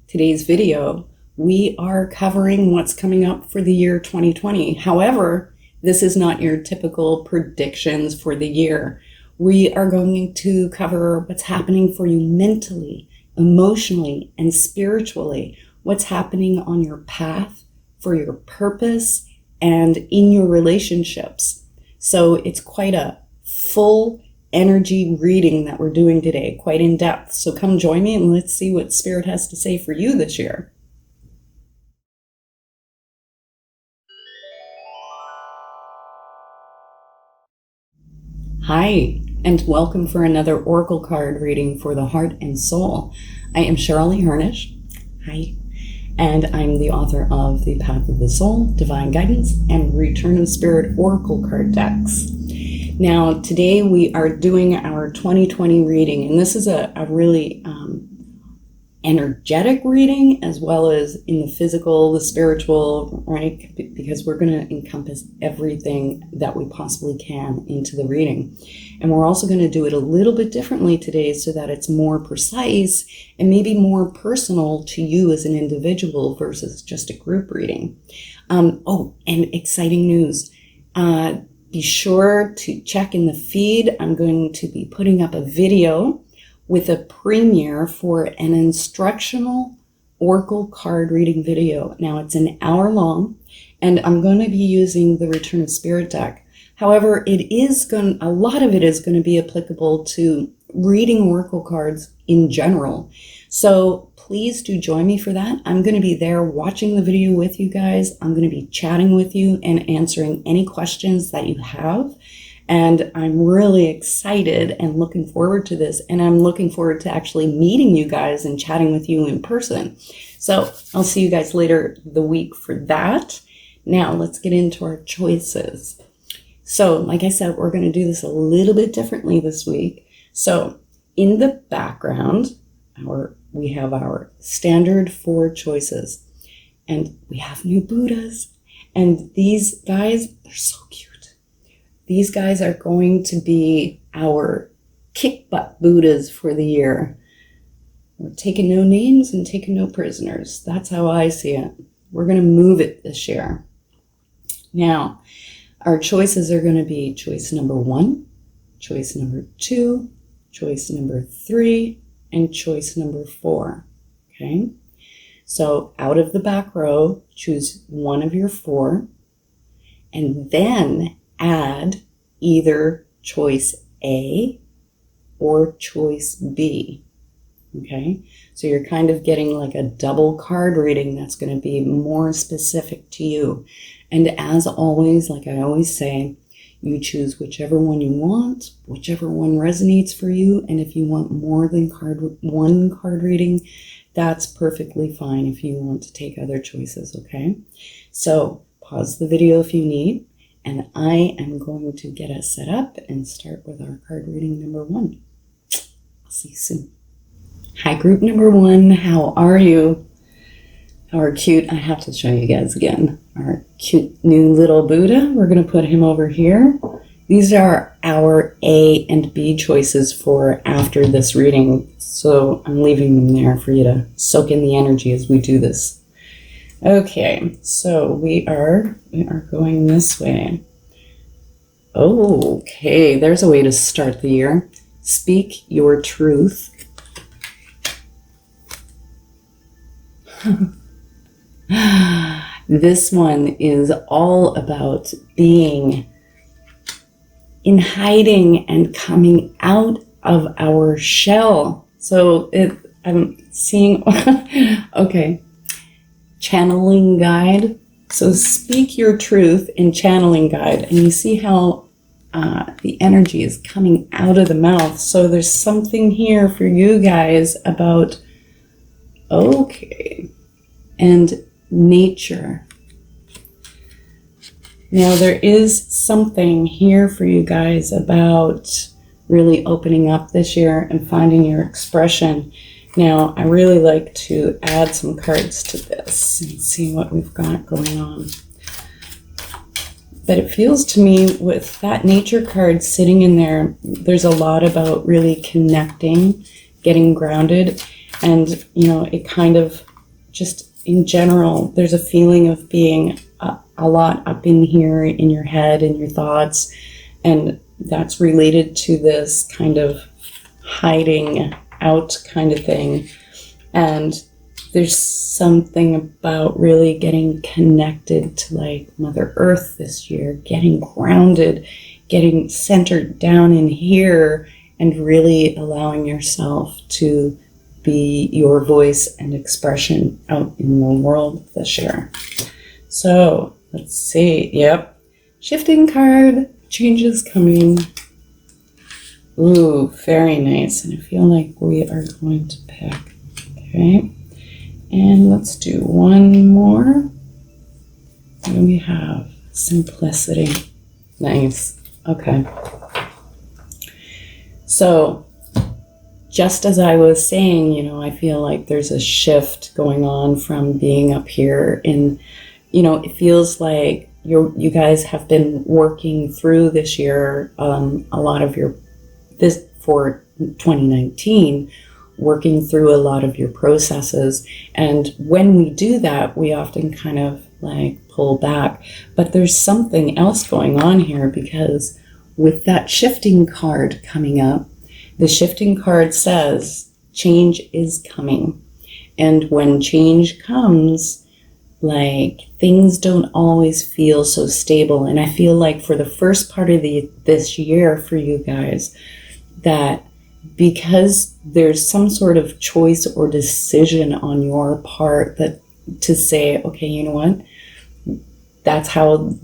today's video, we are covering what's coming up for the year 2020. However, this is not your typical predictions for the year. We are going to cover what's happening for you mentally, emotionally, and spiritually, what's happening on your path, for your purpose, and in your relationships. So it's quite a full energy reading that we're doing today, quite in depth. So come join me and let's see what Spirit has to say for you this year. Hi, and welcome for another Oracle card reading for the heart and soul. I am Cheryl Harnish. Hi. And I'm the author of The Path of the Soul, Divine Guidance, and Return of Spirit Oracle card decks. Now, today we are doing our 2020 reading, and this is a really energetic reading, as well as in the physical, the spiritual, right? Because we're going to encompass everything that we possibly can into the reading. And we're also going to do it a little bit differently today so that it's more precise and maybe more personal to you as an individual versus just a group reading. And exciting news. Be sure to check in the feed. I'm going to be putting up a video with a premiere for an instructional Oracle card reading video. Now it's an hour long, and I'm going to be using the Return of Spirit deck. However, a lot of it is going to be applicable to reading Oracle cards in general. So please do join me for that. I'm going to be there watching the video with you guys. I'm going to be chatting with you and answering any questions that you have. And I'm really excited and looking forward to this. And I'm looking forward to actually meeting you guys and chatting with you in person. So I'll see you guys later the week for that. Now let's get into our choices. So like I said, we're going to do this a little bit differently this week. So in the background, we have our standard 4 choices. And we have new Buddhas. And these guys, they're so cute. These guys are going to be our kick butt Buddhas for the year. We're taking no names and taking no prisoners. That's how I see it. We're going to move it this year. Now, our choices are going to be choice number 1, choice number 2, choice number 3, and choice number 4. Okay? So out of the back row, choose one of your 4, and then add either choice A or choice B. Okay, so you're kind of getting like a double card reading that's going to be more specific to you. And as always, like I always say, you choose whichever one you want, whichever one resonates for you. And if you want more than one card reading, that's perfectly fine if you want to take other choices, okay? So pause the video if you need. And I am going to get us set up and start with our card reading number 1. I'll see you soon. Hi, group number 1. How are you? Our cute, I have to show you guys again, our cute new little Buddha. We're going to put him over here. These are our A and B choices for after this reading. So I'm leaving them there for you to soak in the energy as we do this. Okay, so we are going this way. Okay, there's a way to start the year. Speak your truth. This one is all about being in hiding and coming out of our shell. So I'm seeing, okay. Channeling guide. So speak your truth in channeling guide, and you see how the energy is coming out of the mouth. So there's something here for you guys about and nature. Now there is something here for you guys about really opening up this year and finding your expression. Now, I really like to add some cards to this and see what we've got going on. But it feels to me with that nature card sitting in there, there's a lot about really connecting, getting grounded, and, you know, it kind of just in general, there's a feeling of being a lot up in here in your head and your thoughts, and that's related to this kind of hiding out kind of thing. And there's something about really getting connected to like Mother Earth this year, getting grounded, getting centered down in here, and really allowing yourself to be your voice and expression out in the world this year. So let's see. Yep. Shifting card, changes coming. Ooh, very nice. And I feel like we are going to pick. Okay. And let's do one more. What do we have? Simplicity. Nice. Okay. So, just as I was saying, you know, I feel like there's a shift going on from being up here in, you know, it feels like you guys have been working through this year, a lot of this for 2019, working through a lot of your processes. And when we do that, we often kind of like pull back. But there's something else going on here, because with that shifting card coming up, the shifting card says change is coming. And when change comes, like things don't always feel so stable. And I feel like for the first part of this year for you guys, that because there's some sort of choice or decision on your part that to say, okay, you know what, that's how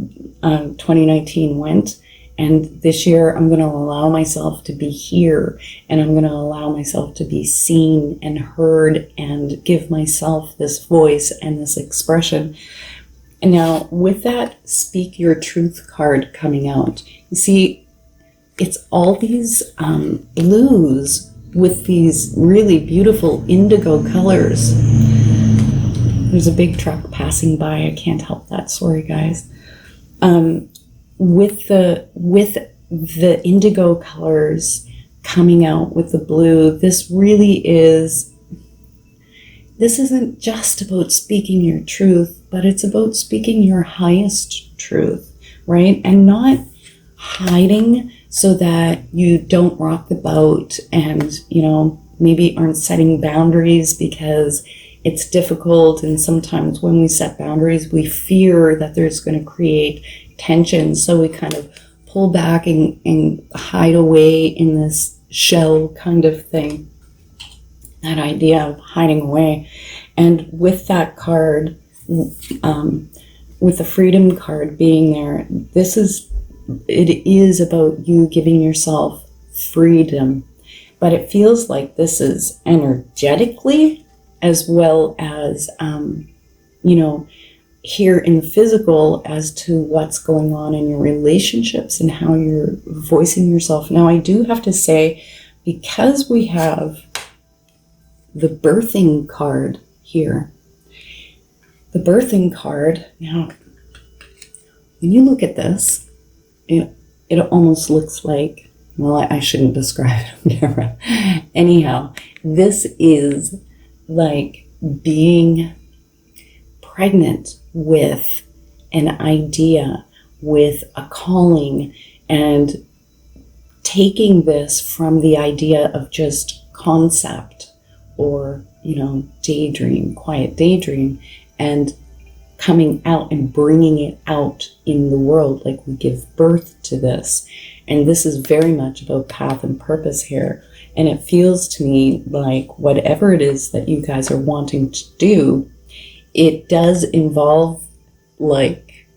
2019 went. And this year I'm going to allow myself to be here, and I'm going to allow myself to be seen and heard and give myself this voice and this expression. And now with that Speak Your Truth card coming out, you see, it's all these blues with these really beautiful indigo colors. There's a big truck passing by. I can't help that. Sorry, guys. With the indigo colors coming out with the blue, this isn't just about speaking your truth, but it's about speaking your highest truth, right? And not hiding so that you don't rock the boat and, you know, maybe aren't setting boundaries because it's difficult. And sometimes when we set boundaries, we fear that there's going to create tension. So we kind of pull back and hide away in this shell kind of thing. That idea of hiding away. And with that card, with the freedom card being there, it is about you giving yourself freedom. But it feels like this is energetically as well as, you know, here in the physical as to what's going on in your relationships and how you're voicing yourself. Now, I do have to say, because we have the birthing card here, the birthing card, now, when you look at this, it almost looks like, well, I shouldn't describe it on camera. Anyhow, this is like being pregnant with an idea, with a calling, and taking this from the idea of just concept or, you know, daydream, quiet daydream, and coming out and bringing it out in the world. Like, we give birth to this. And this is very much about path and purpose here. And it feels to me like whatever it is that you guys are wanting to do, it does involve like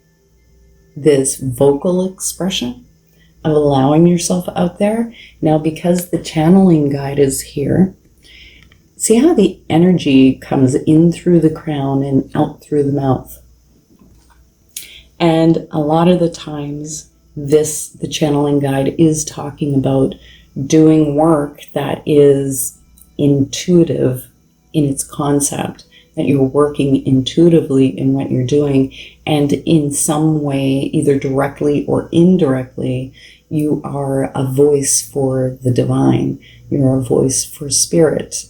this vocal expression of allowing yourself out there. Now, because the channeling guide is here, see how the energy comes in through the crown and out through the mouth. And a lot of the times, the channeling guide is talking about doing work that is intuitive in its concept, that you're working intuitively in what you're doing, and in some way, either directly or indirectly, you are a voice for the divine. You're a voice for spirit.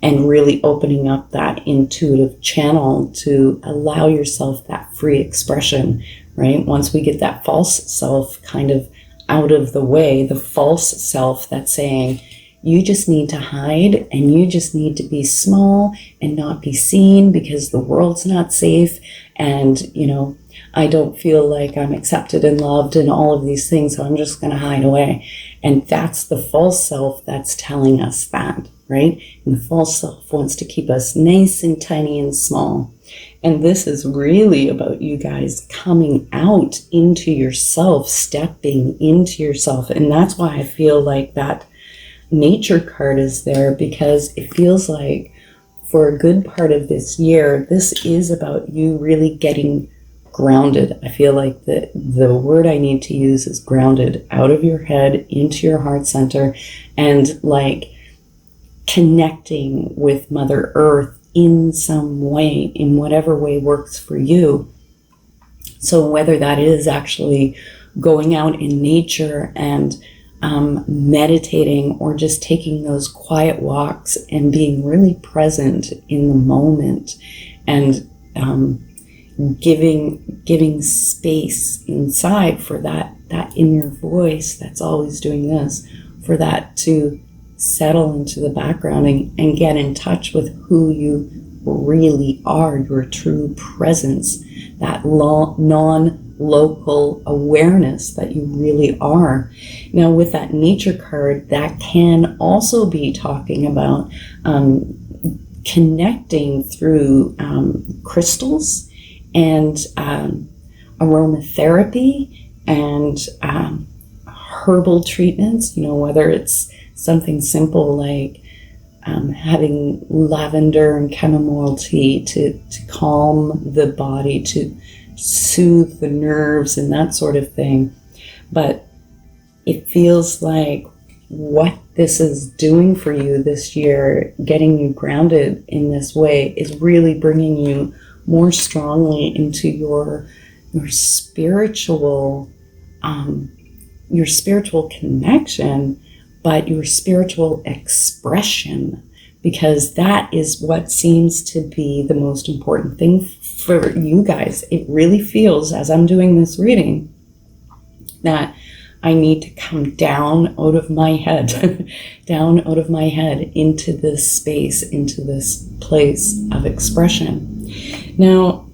and really opening up that intuitive channel to allow yourself that free expression, right? Once we get that false self kind of out of the way, the false self that's saying, you just need to hide and you just need to be small and not be seen because the world's not safe, and, you know, I don't feel like I'm accepted and loved and all of these things, so I'm just going to hide away. And that's the false self that's telling us that, right? And the false self wants to keep us nice and tiny and small. And this is really about you guys coming out into yourself, stepping into yourself. And that's why I feel like that nature card is there, because it feels like for a good part of this year, this is about you really getting grounded. I feel like the word I need to use is grounded, out of your head into your heart center, and like connecting with Mother Earth in some way, in whatever way works for you. So whether that is actually going out in nature and meditating, or just taking those quiet walks and being really present in the moment, and giving space inside for that inner voice that's always doing this, for that to settle into the background and get in touch with who you really are, your true presence, that non-local awareness that you really are. Now, with that nature card, that can also be talking about connecting through crystals and aromatherapy and herbal treatments, you know, whether it's something simple like having lavender and chamomile tea to calm the body, to soothe the nerves and that sort of thing. But it feels like what this is doing for you this year, getting you grounded in this way, is really bringing you more strongly into your spiritual connection, but your spiritual expression, because that is what seems to be the most important thing for you guys. It really feels, as I'm doing this reading, that I need to come down out of my head, down out of my head into this space, into this place of expression. Now,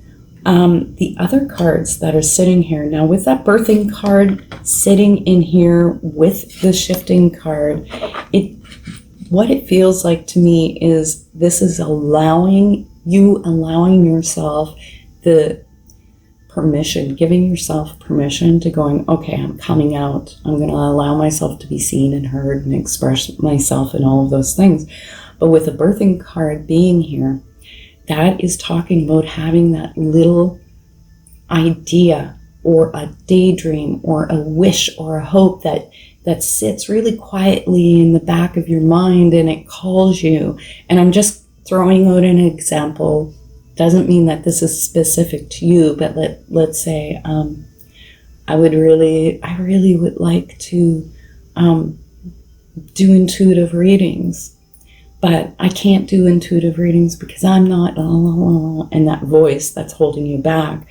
the other cards that are sitting here, now with that birthing card sitting in here with the shifting card, what it feels like to me is this is allowing yourself the permission, giving yourself permission to going, okay, I'm coming out. I'm going to allow myself to be seen and heard and express myself and all of those things. But with the birthing card being here, that is talking about having that little idea or a daydream or a wish or a hope that sits really quietly in the back of your mind, and it calls you. And I'm just throwing out an example. Doesn't mean that this is specific to you, but let's say I really would like to do intuitive readings, but I can't do intuitive readings because I'm not, and that voice that's holding you back.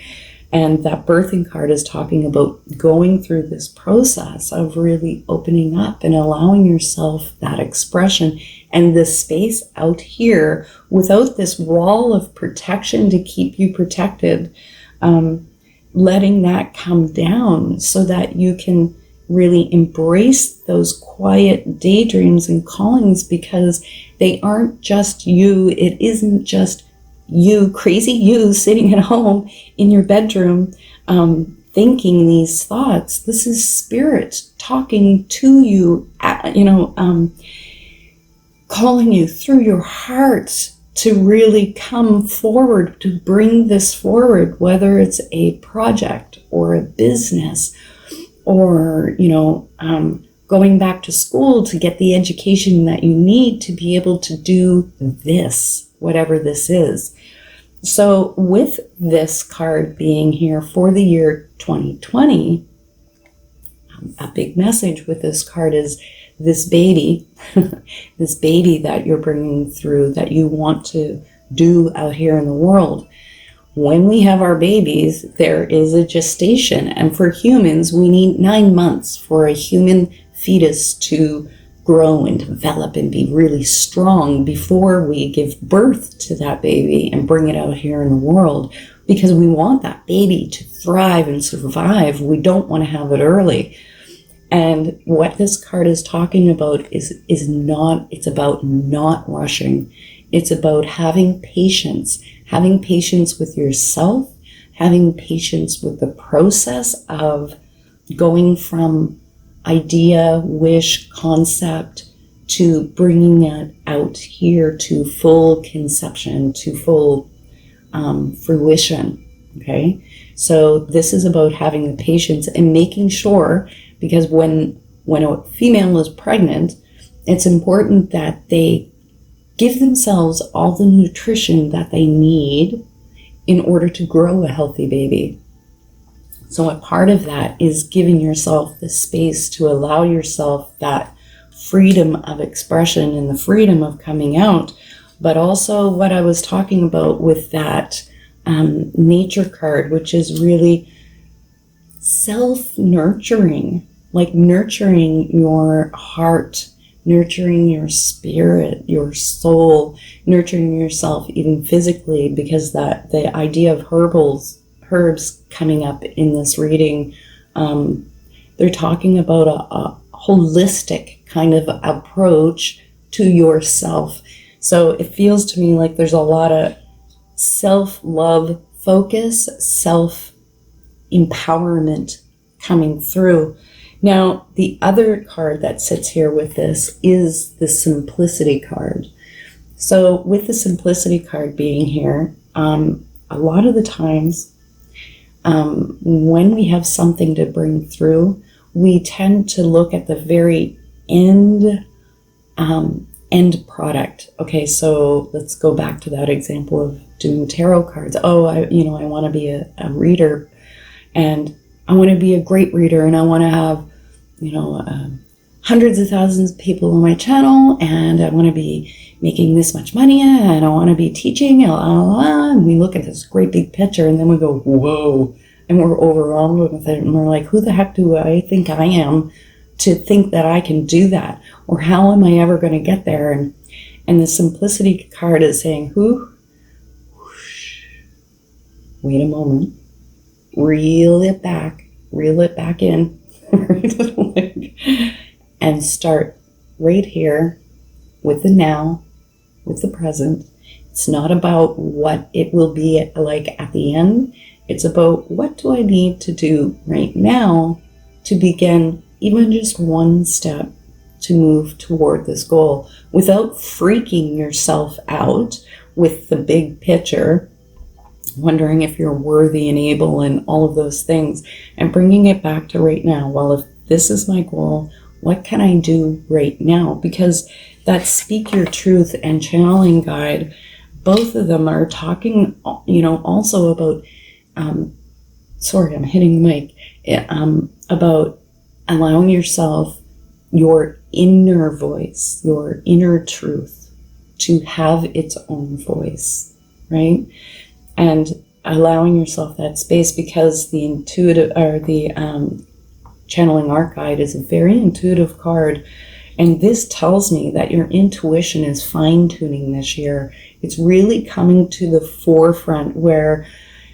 And that birthing card is talking about going through this process of really opening up and allowing yourself that expression and this space out here without this wall of protection to keep you protected, letting that come down so that you can really embrace those quiet daydreams and callings, because they aren't just you. It isn't just you, crazy you, sitting at home in your bedroom thinking these thoughts. This is spirit talking to you, calling you through your heart to really come forward, to bring this forward, whether it's a project or a business or, going back to school to get the education that you need to be able to do this, whatever this is. So with this card being here for the year 2020, a big message with this card is this baby, this baby that you're bringing through, that you want to do out here in the world. When we have our babies, there is a gestation. And for humans, we need 9 months for a human fetus to grow and develop and be really strong before we give birth to that baby and bring it out here in the world, because we want that baby to thrive and survive. We don't want to have it early. And what this card is talking about is not, it's about not rushing. It's about having patience with yourself, having patience with the process of going from idea, wish, concept to bringing it out here to full conception, to full fruition. Okay, so this is about having the patience and making sure, because when a female is pregnant, it's important that they give themselves all the nutrition that they need in order to grow a healthy baby. So a part of that is giving yourself the space to allow yourself that freedom of expression and the freedom of coming out. But also what I was talking about with that nature card, which is really self-nurturing, like nurturing your heart, nurturing your spirit, your soul, nurturing yourself even physically, because that the idea of herbs coming up in this reading, they're talking about a holistic kind of approach to yourself. So it feels to me like there's a lot of self-love focus, self-empowerment coming through. Now, the other card that sits here with this is the simplicity card. So with the simplicity card being here, a lot of the times when we have something to bring through, we tend to look at the very end product. Okay, so let's go back to that example of doing tarot cards. Oh, I want to be a reader, and I want to be a great reader, and I want to have, hundreds of thousands of people on my channel, and I want to be making this much money, and I want to be teaching, and we look at this great big picture, and then we go, whoa, and we're overwhelmed with it, and we're like, who the heck do I think I am to think that I can do that? Or how am I ever going to get there? And the simplicity card is saying, wait a moment, reel it back in, and start right here with the now, with the present. It's not about what it will be like at the end. It's about, what do I need to do right now to begin even just one step to move toward this goal, without freaking yourself out with the big picture, wondering if you're worthy and able and all of those things, and bringing it back to right now. Well, if this is my goal, what can I do right now? Because that Speak Your Truth and Channeling Guide, both of them are talking, also about, sorry, I'm hitting the mic, about allowing yourself your inner voice, your inner truth, to have its own voice, right? And allowing yourself that space, because the intuitive, or the Channeling Art Guide is a very intuitive card. And this tells me that your intuition is fine-tuning this year. It's really coming to the forefront, where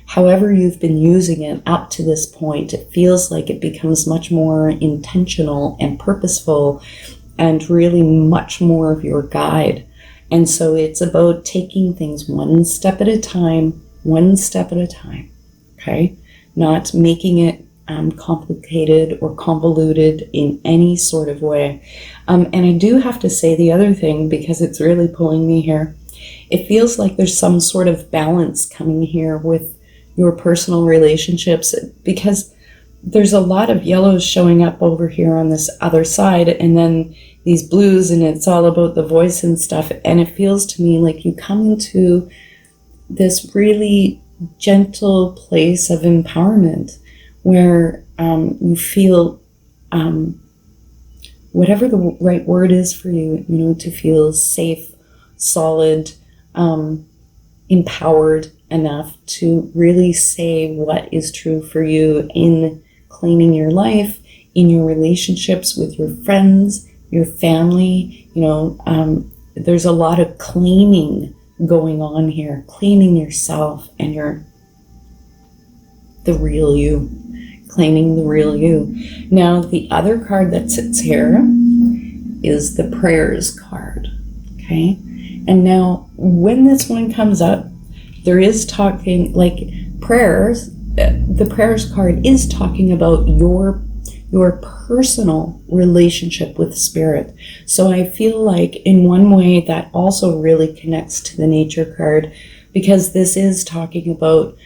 however you've been using it up to this point, it feels like it becomes much more intentional and purposeful, and really much more of your guide. And so it's about taking things one step at a time, okay? Not making it complicated or convoluted in any sort of way. And I do have to say the other thing, because it's really pulling me here, it feels like there's some sort of balance coming here with your personal relationships, because there's a lot of yellows showing up over here on this other side, and then these blues, and it's all about the voice and stuff. And it feels to me like you come into this really gentle place of empowerment, where you feel whatever the right word is for you, to feel safe, solid, empowered enough to really say what is true for you in claiming your life, in your relationships with your friends, your family. There's a lot of claiming going on here, claiming yourself and the real you, claiming the real you. Now, the other card that sits here is the prayers card, okay? And now, when this one comes up, there is talking, like prayers, the prayers card is talking about your personal relationship with spirit. So I feel like in one way that also really connects to the nature card, because this is talking about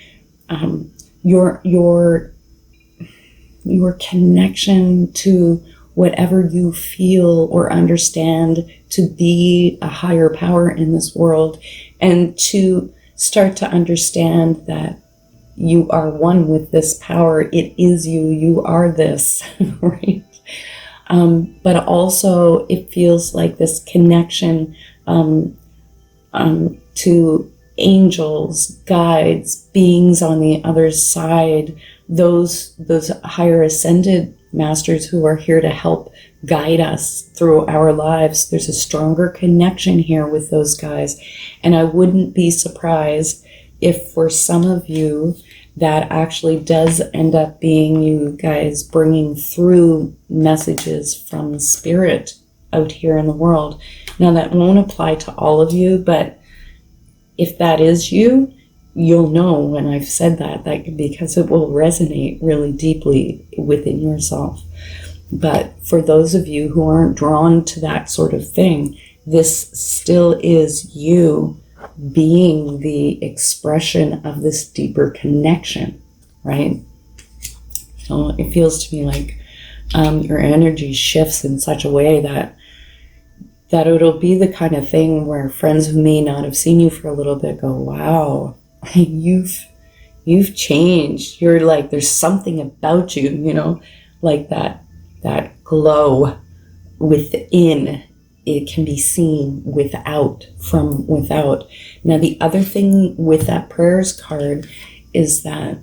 your connection to whatever you feel or understand to be a higher power in this world, and to start to understand that you are one with this power. It is you. You are this, right? But also it feels like this connection to angels, guides, beings on the other side, those higher ascended masters who are here to help guide us through our lives. There's a stronger connection here with those guys. And I wouldn't be surprised if for some of you that actually does end up being you guys bringing through messages from spirit out here in the world. Now, that won't apply to all of you, but if that is you, you'll know when I've said that because it will resonate really deeply within yourself. But for those of you who aren't drawn to that sort of thing, this still is you being the expression of this deeper connection, right? So it feels to me like your energy shifts in such a way that it'll be the kind of thing where friends who may not have seen you for a little bit go, wow, you've changed. You're like, there's something about you, like that glow within. It can be seen from without. Now, the other thing with that prayers card is that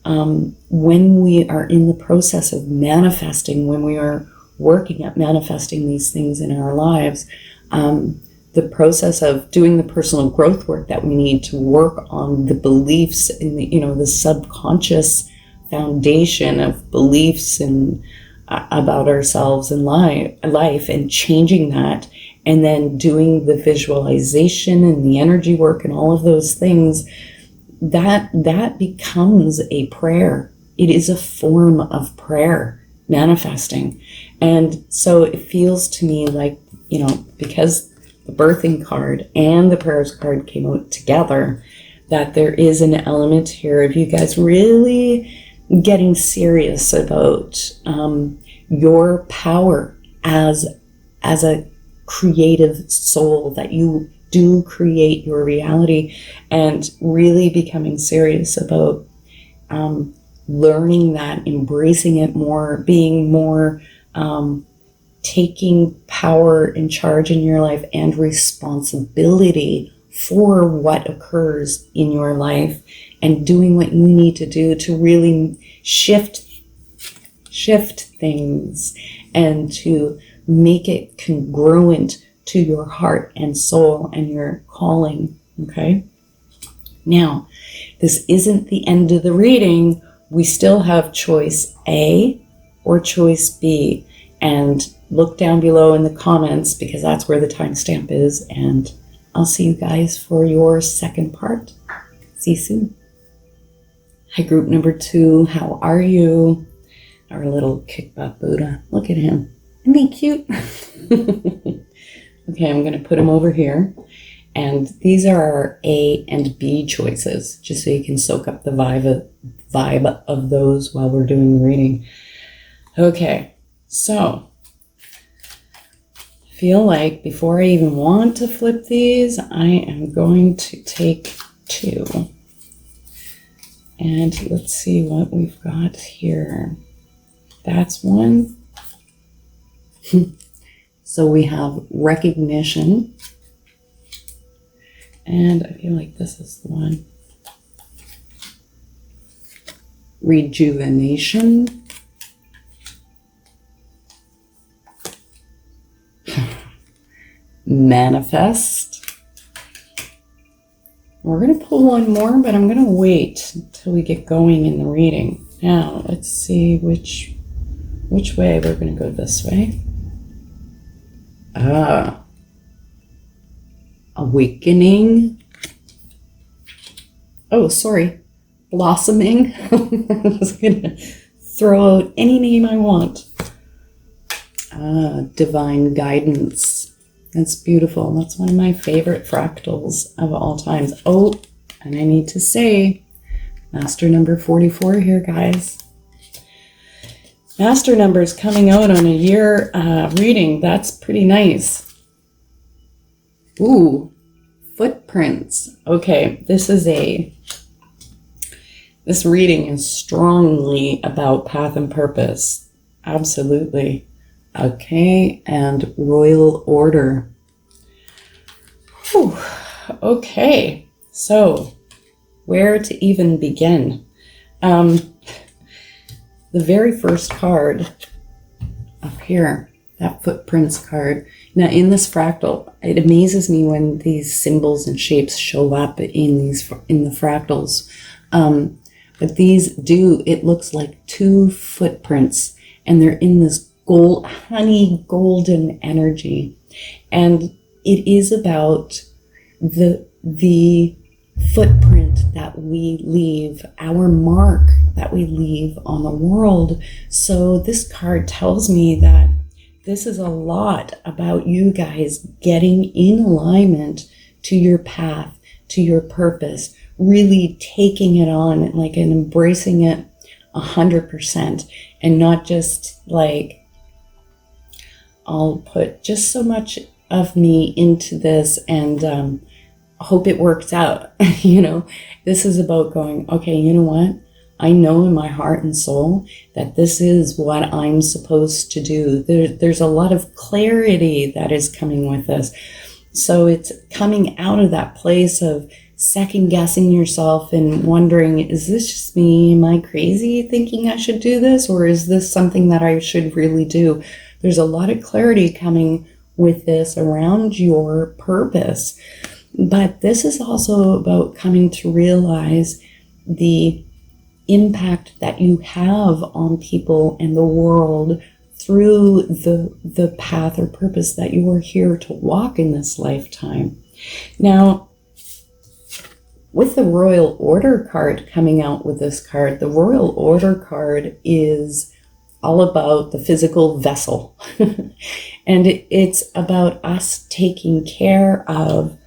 when we are in the process of manifesting, when we are working at manifesting these things in our lives, the process of doing the personal growth work that we need to work on the beliefs in the subconscious foundation of beliefs and about ourselves and life, and changing that, and then doing the visualization and the energy work and all of those things, that becomes a prayer. It is a form of prayer, manifesting. And so it feels to me like, because the birthing card and the prayers card came out together, that there is an element here of you guys really getting serious about your power as a creative soul, that you do create your reality, and really becoming serious about learning that, embracing it more, being more, taking power and charge in your life and responsibility for what occurs in your life, and doing what you need to do to really shift things and to make it congruent to your heart and soul and your calling, okay? Now, this isn't the end of the reading. We still have choice A or choice B, and look down below in the comments because that's where the timestamp is, and I'll see you guys for your second part. See you soon. Hi, group number 2. How are you? Our little kick butt Buddha. Look at him. Isn't he cute? Okay, I'm going to put him over here. And these are our A and B choices, just so you can soak up the vibe of those while we're doing the reading. Okay, so I feel like before I even want to flip these, I am going to take 2. And let's see what we've got here. That's one. So we have recognition. And I feel like this is the one. Rejuvenation. Manifest. We're going to pull one more, but I'm going to wait until we get going in the reading. Now, let's see which way. We're going to go this way. Awakening. Oh, sorry. Blossoming. I was going to throw out any name I want. Divine guidance. That's beautiful. That's one of my favorite fractals of all times. Oh, and I need to say, master number 44 here, guys. Master numbers coming out on a year reading. That's pretty nice. Ooh, footprints. Okay, this reading is strongly about path and purpose. Absolutely. Okay, and royal order. Whew. Okay, so where to even begin? The very first card up here, that footprints card. Now in this fractal, it amazes me when these symbols and shapes show up in the fractals. But these it looks like two footprints, and they're in this honey golden energy, and it is about the footprint that we leave, our mark that we leave on the world. So this card tells me that this is a lot about you guys getting in alignment to your path, to your purpose, really taking it on and embracing it 100%, and not just like, I'll put just so much of me into this and hope it works out. This is about going, okay, you know what? I know in my heart and soul that this is what I'm supposed to do. There's a lot of clarity that is coming with this. So it's coming out of that place of second guessing yourself and wondering, is this just me? Am I crazy thinking I should do this? Or is this something that I should really do? There's a lot of clarity coming with this around your purpose. But this is also about coming to realize the impact that you have on people and the world through the path or purpose that you are here to walk in this lifetime. Now, with the Royal Order card coming out with this card, the Royal Order card is all about the physical vessel. And it's about us taking care of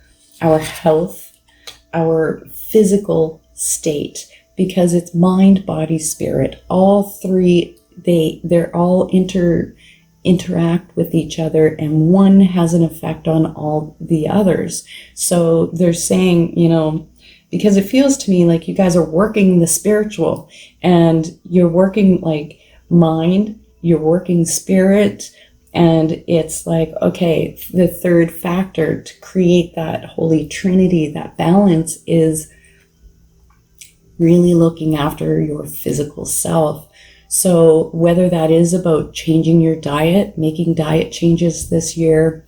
our health, our physical state, because it's mind, body, spirit. All three, they're all interact with each other, and one has an effect on all the others. So they're saying, because it feels to me like you guys are working the spiritual, and you're working like mind, you're working spirit, and it's like, okay, the third factor to create that holy trinity, that balance, is really looking after your physical self. So whether that is about changing your diet, making diet changes this year,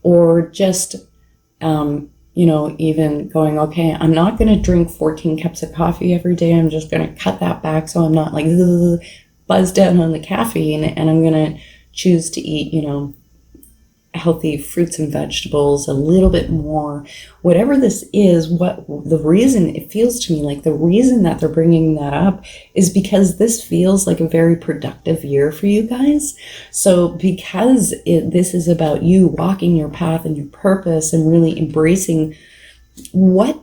or just, even going, okay, I'm not going to drink 14 cups of coffee every day. I'm just going to cut that back so I'm not like buzzed out on the caffeine, and I'm going to choose to eat, healthy fruits and vegetables a little bit more. Whatever this is, what the reason it feels to me like the reason that they're bringing that up is because this feels like a very productive year for you guys. So because this is about you walking your path and your purpose and really embracing what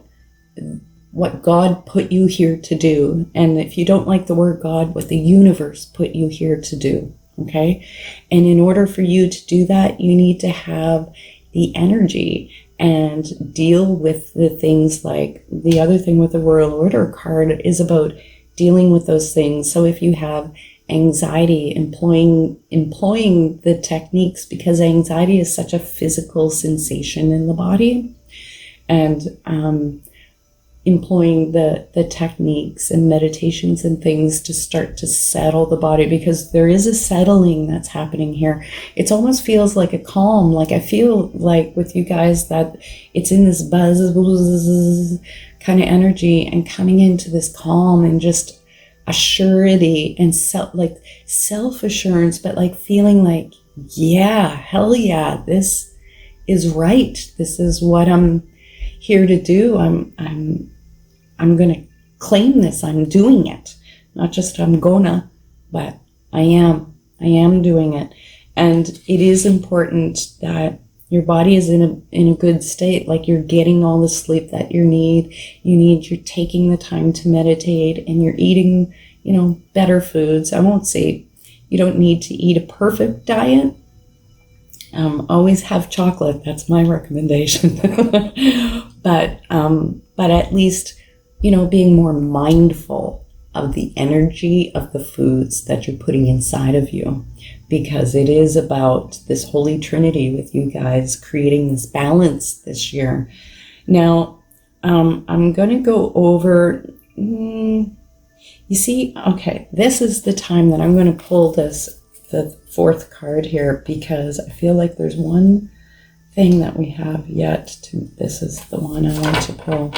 God put you here to do. And if you don't like the word God, what the universe put you here to do. Okay. And in order for you to do that, you need to have the energy and deal with the things. Like the other thing with the Royal Order card is about dealing with those things. So if you have anxiety, employing the techniques, because anxiety is such a physical sensation in the body, and employing the techniques and meditations and things to start to settle the body, because there is a settling that's happening here. It almost feels like a calm. Like I feel like with you guys that it's in this buzz kind of energy and coming into this calm and just a surety and self-assurance, but like feeling like, yeah, hell yeah, this is right. This is what I'm here to do. I'm going to claim this. I'm doing it. Not just I'm gonna, but I am doing it. And it is important that your body is in a good state, like you're getting all the sleep that you need, you're taking the time to meditate, and you're eating, better foods. I won't say you don't need to eat a perfect diet. Always have chocolate. That's my recommendation. But at least, being more mindful of the energy of the foods that you're putting inside of you, because it is about this Holy Trinity with you guys creating this balance this year. Now, I'm going to go over, you see, okay, this is the time that I'm going to pull the fourth card here, because I feel like there's one thing that we have yet to, this is the one I want to pull.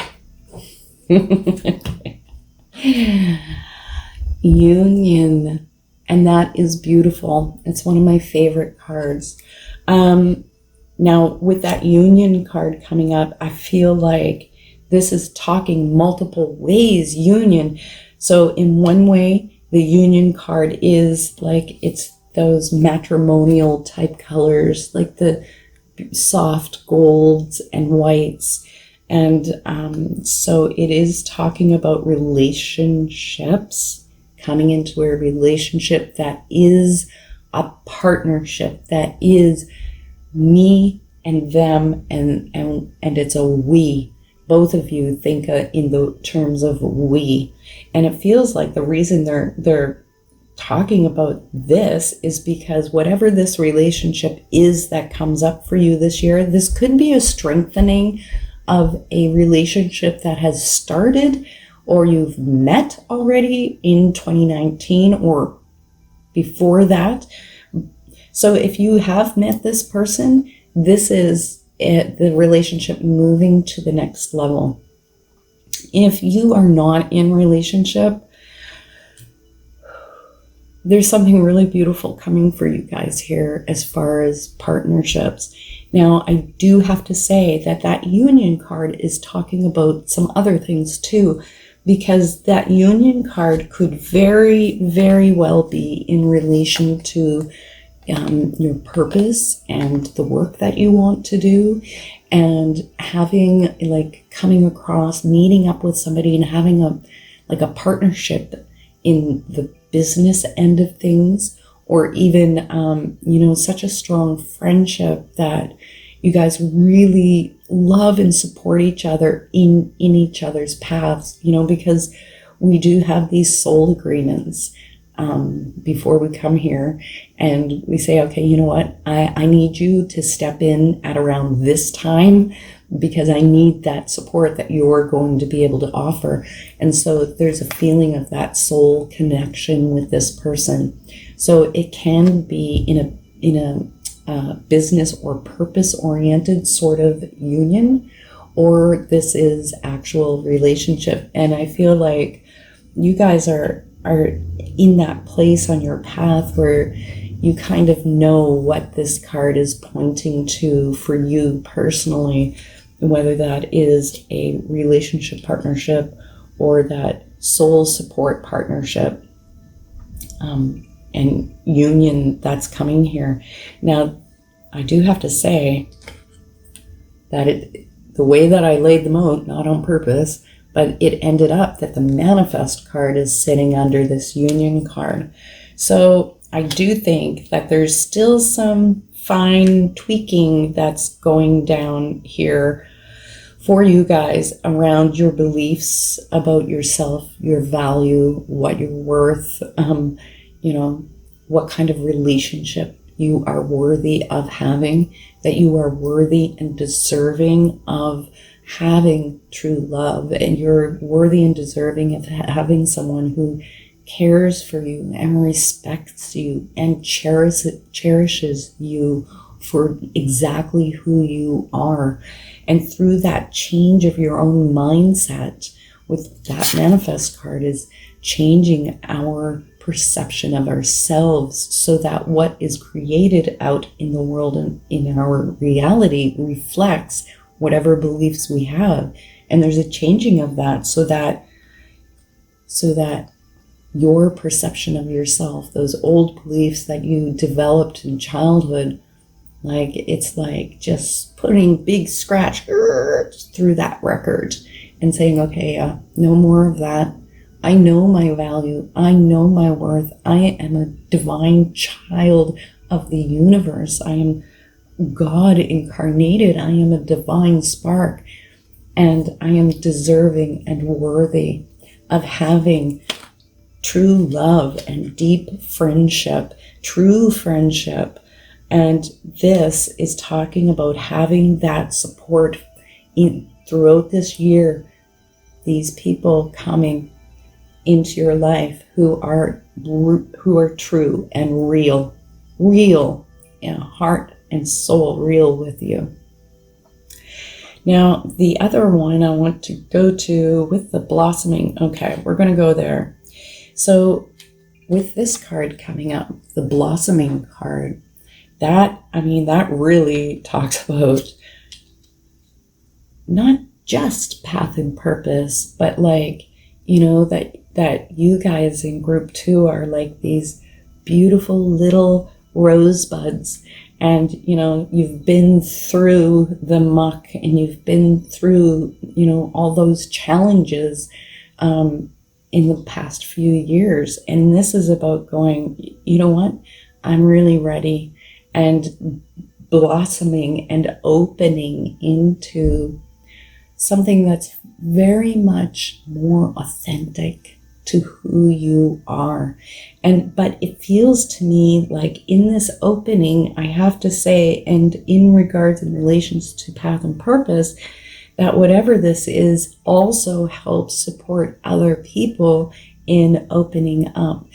Union, and that is beautiful. It's one of my favorite cards. Now with that union card coming up, I feel like this is talking multiple ways, union. So in one way, the union card is like, it's those matrimonial type colors, like the soft golds and whites. And so it is talking about relationships, coming into a relationship that is a partnership, that is me and them, and it's a we. Both of you think in the terms of we. And it feels like the reason they're talking about this is because whatever this relationship is that comes up for you this year, this could be a strengthening of a relationship that has started, or you've met already in 2019 or before that. So if you have met this person, this is it, the relationship moving to the next level. If you are not in relationship, there's something really beautiful coming for you guys here as far as partnerships. Now, I do have to say that union card is talking about some other things too, because that union card could very, very well be in relation to your purpose and the work that you want to do, and having coming across, meeting up with somebody and having a partnership in the business end of things, or even, such a strong friendship that you guys really love and support each other in each other's paths, because we do have these soul agreements before we come here, and we say, okay, you know what, I need you to step in at around this time, because I need that support that you're going to be able to offer. And so there's a feeling of that soul connection with this person. So it can be in a business or purpose-oriented sort of union, or this is actual relationship. And I feel like you guys are in that place on your path where you kind of know what this card is pointing to for you personally, whether that is a relationship partnership or that soul support partnership and union that's coming here. Now, I do have to say that the way that I laid them out, not on purpose, but it ended up that the manifest card is sitting under this union card. So I do think that there's still some fine tweaking that's going down here for you guys around your beliefs about yourself, your value, what you're worth, what kind of relationship you are worthy of having, that you are worthy and deserving of having true love, and you're worthy and deserving of having someone who cares for you and respects you and cherishes you for exactly who you are. And through that change of your own mindset, with that manifest card, is changing our perception of ourselves so that what is created out in the world and in our reality reflects whatever beliefs we have. And there's a changing of that so that your perception of yourself, those old beliefs that you developed in childhood, like it's like just putting big scratch through that record and saying, okay, no more of that. I know my value. I know my worth. I am a divine child of the universe. I am God incarnated. I am a divine spark, and I am deserving and worthy of having true love and deep friendship, true friendship. And this is talking about having that support throughout this year, these people coming into your life who are true and real in heart and soul, real with you. Now, the other one I want to go to with the blossoming. Okay, we're going to go there. So with this card coming up, the blossoming card, that really talks about not just path and purpose, but that you guys in group 2 are like these beautiful little rosebuds, and you've been through the muck, and you've been through all those challenges in the past few years, and this is about going, you know what, I'm really ready, and blossoming and opening into something that's very much more authentic to who you are. But it feels to me like in this opening, I have to say, and in regards in relations to path and purpose, that whatever this is also helps support other people in opening up.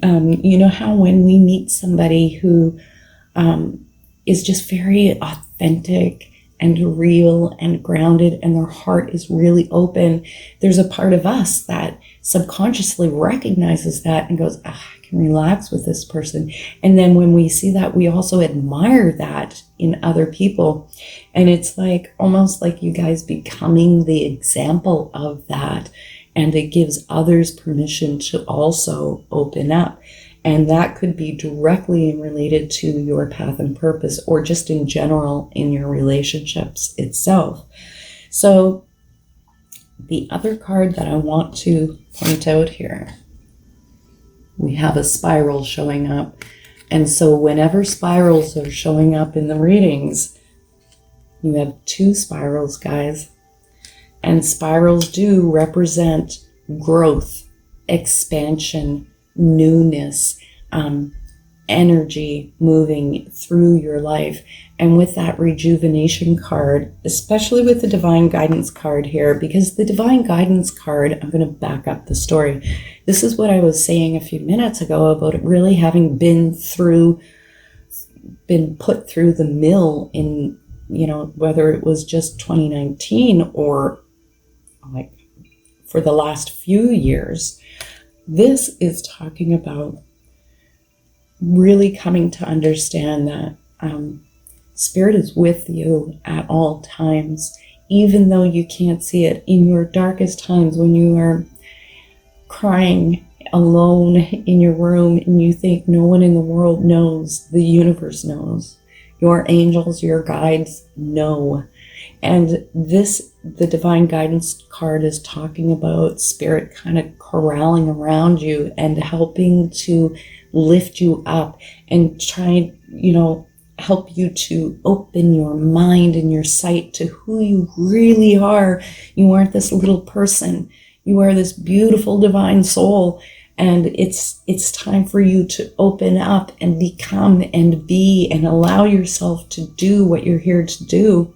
You know how when we meet somebody who is just very authentic and real and grounded, and their heart is really open, there's a part of us that subconsciously recognizes that and goes, I can relax with this person. And then when we see that, we also admire that in other people. And it's like almost like you guys becoming the example of that. And it gives others permission to also open up. And that could be directly related to your path and purpose, or just in general in your relationships itself. So the other card that I want to point out here, we have a spiral showing up. And so whenever spirals are showing up in the readings, you have 2 spirals, guys. And spirals do represent growth, expansion, newness, energy moving through your life. And with that rejuvenation card, especially with the divine guidance card here, because the divine guidance card, I'm going to back up the story. This is what I was saying a few minutes ago about it really having been put through the mill in, whether it was just 2019 or like for the last few years. This is talking about really coming to understand that Spirit is with you at all times, even though you can't see it. In your darkest times, when you are crying alone in your room and you think no one in the world knows, the universe knows. Your angels, your guides know. And the divine guidance card is talking about Spirit kind of corralling around you and helping to lift you up and try, help you to open your mind and your sight to who you really are. You aren't this little person. You are this beautiful divine soul. And it's time for you to open up and become and be and allow yourself to do what you're here to do.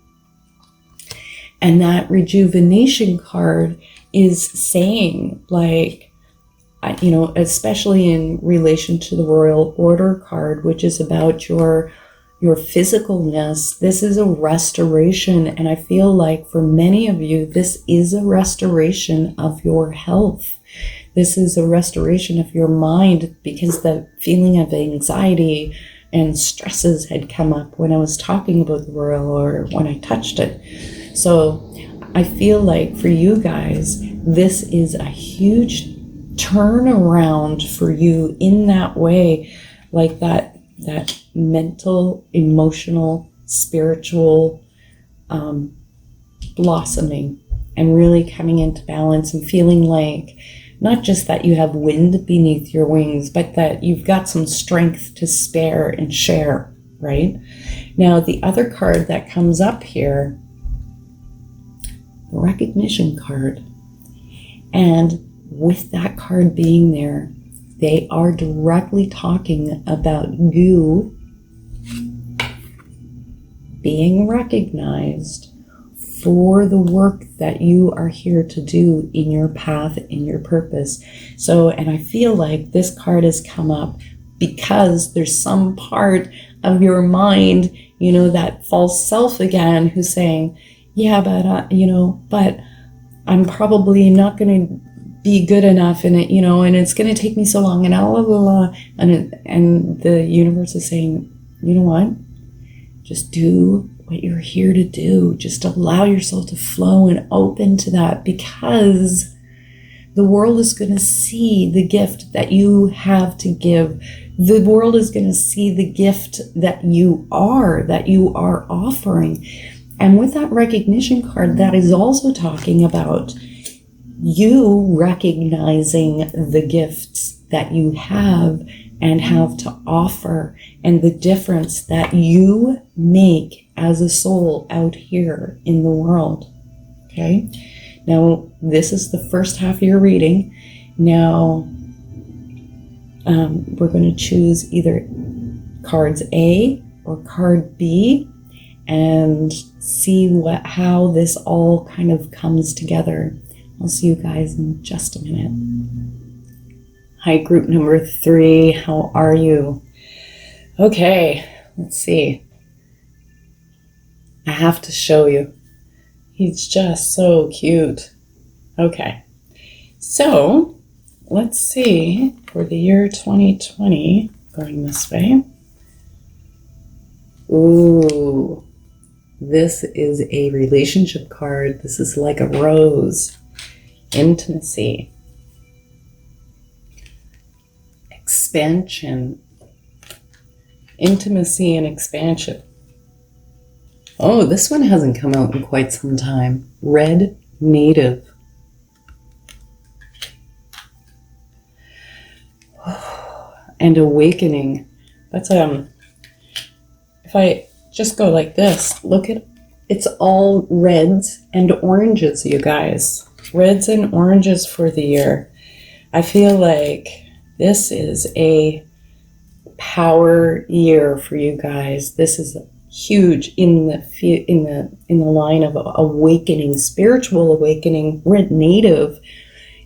And that rejuvenation card is saying, like, especially in relation to the Royal Order card, which is about your physicalness, this is a restoration. And I feel like for many of you, this is a restoration of your health. This is a restoration of your mind, because the feeling of anxiety and stresses had come up when I was talking about the Royal Order, when I touched it. So I feel like for you guys, this is a huge turnaround for you in that way, like that mental, emotional, spiritual blossoming, and really coming into balance and feeling like not just that you have wind beneath your wings, but that you've got some strength to spare and share, right? Now, the other card that comes up here, the recognition card, and with that card being there, they are directly talking about you being recognized for the work that you are here to do in your path, in your purpose. So, and I feel like this card has come up because there's some part of your mind, that false self again, who's saying, yeah, but I'm probably not going to be good enough in it, and it's going to take me so long, and blah, blah, blah. And the universe is saying, you know what? Just do what you're here to do. Just allow yourself to flow and open to that, because the world is going to see the gift that you have to give. The world is going to see the gift that you are offering. And with that recognition card, that is also talking about you recognizing the gifts that you have and have to offer, and the difference that you make as a soul out here in the world. Okay? Now, this is the first half of your reading. Now, we're going to choose either cards A or card B and see how this all kind of comes together. I'll see you guys in just a minute. Hi, group number 3. How are you? Okay, let's see. I have to show you. He's just so cute. Okay, so let's see for the year 2020, going this way. Ooh, this is a relationship card. This is like a rose. Intimacy. Expansion. Intimacy and expansion. Oh, this one hasn't come out in quite some time. Red Native. And awakening. That's if I just go like this, look at, it's all reds and oranges, you guys. Reds and oranges for the year. I feel like this is a power year for you guys. This is huge in the line of awakening, spiritual awakening. Red Native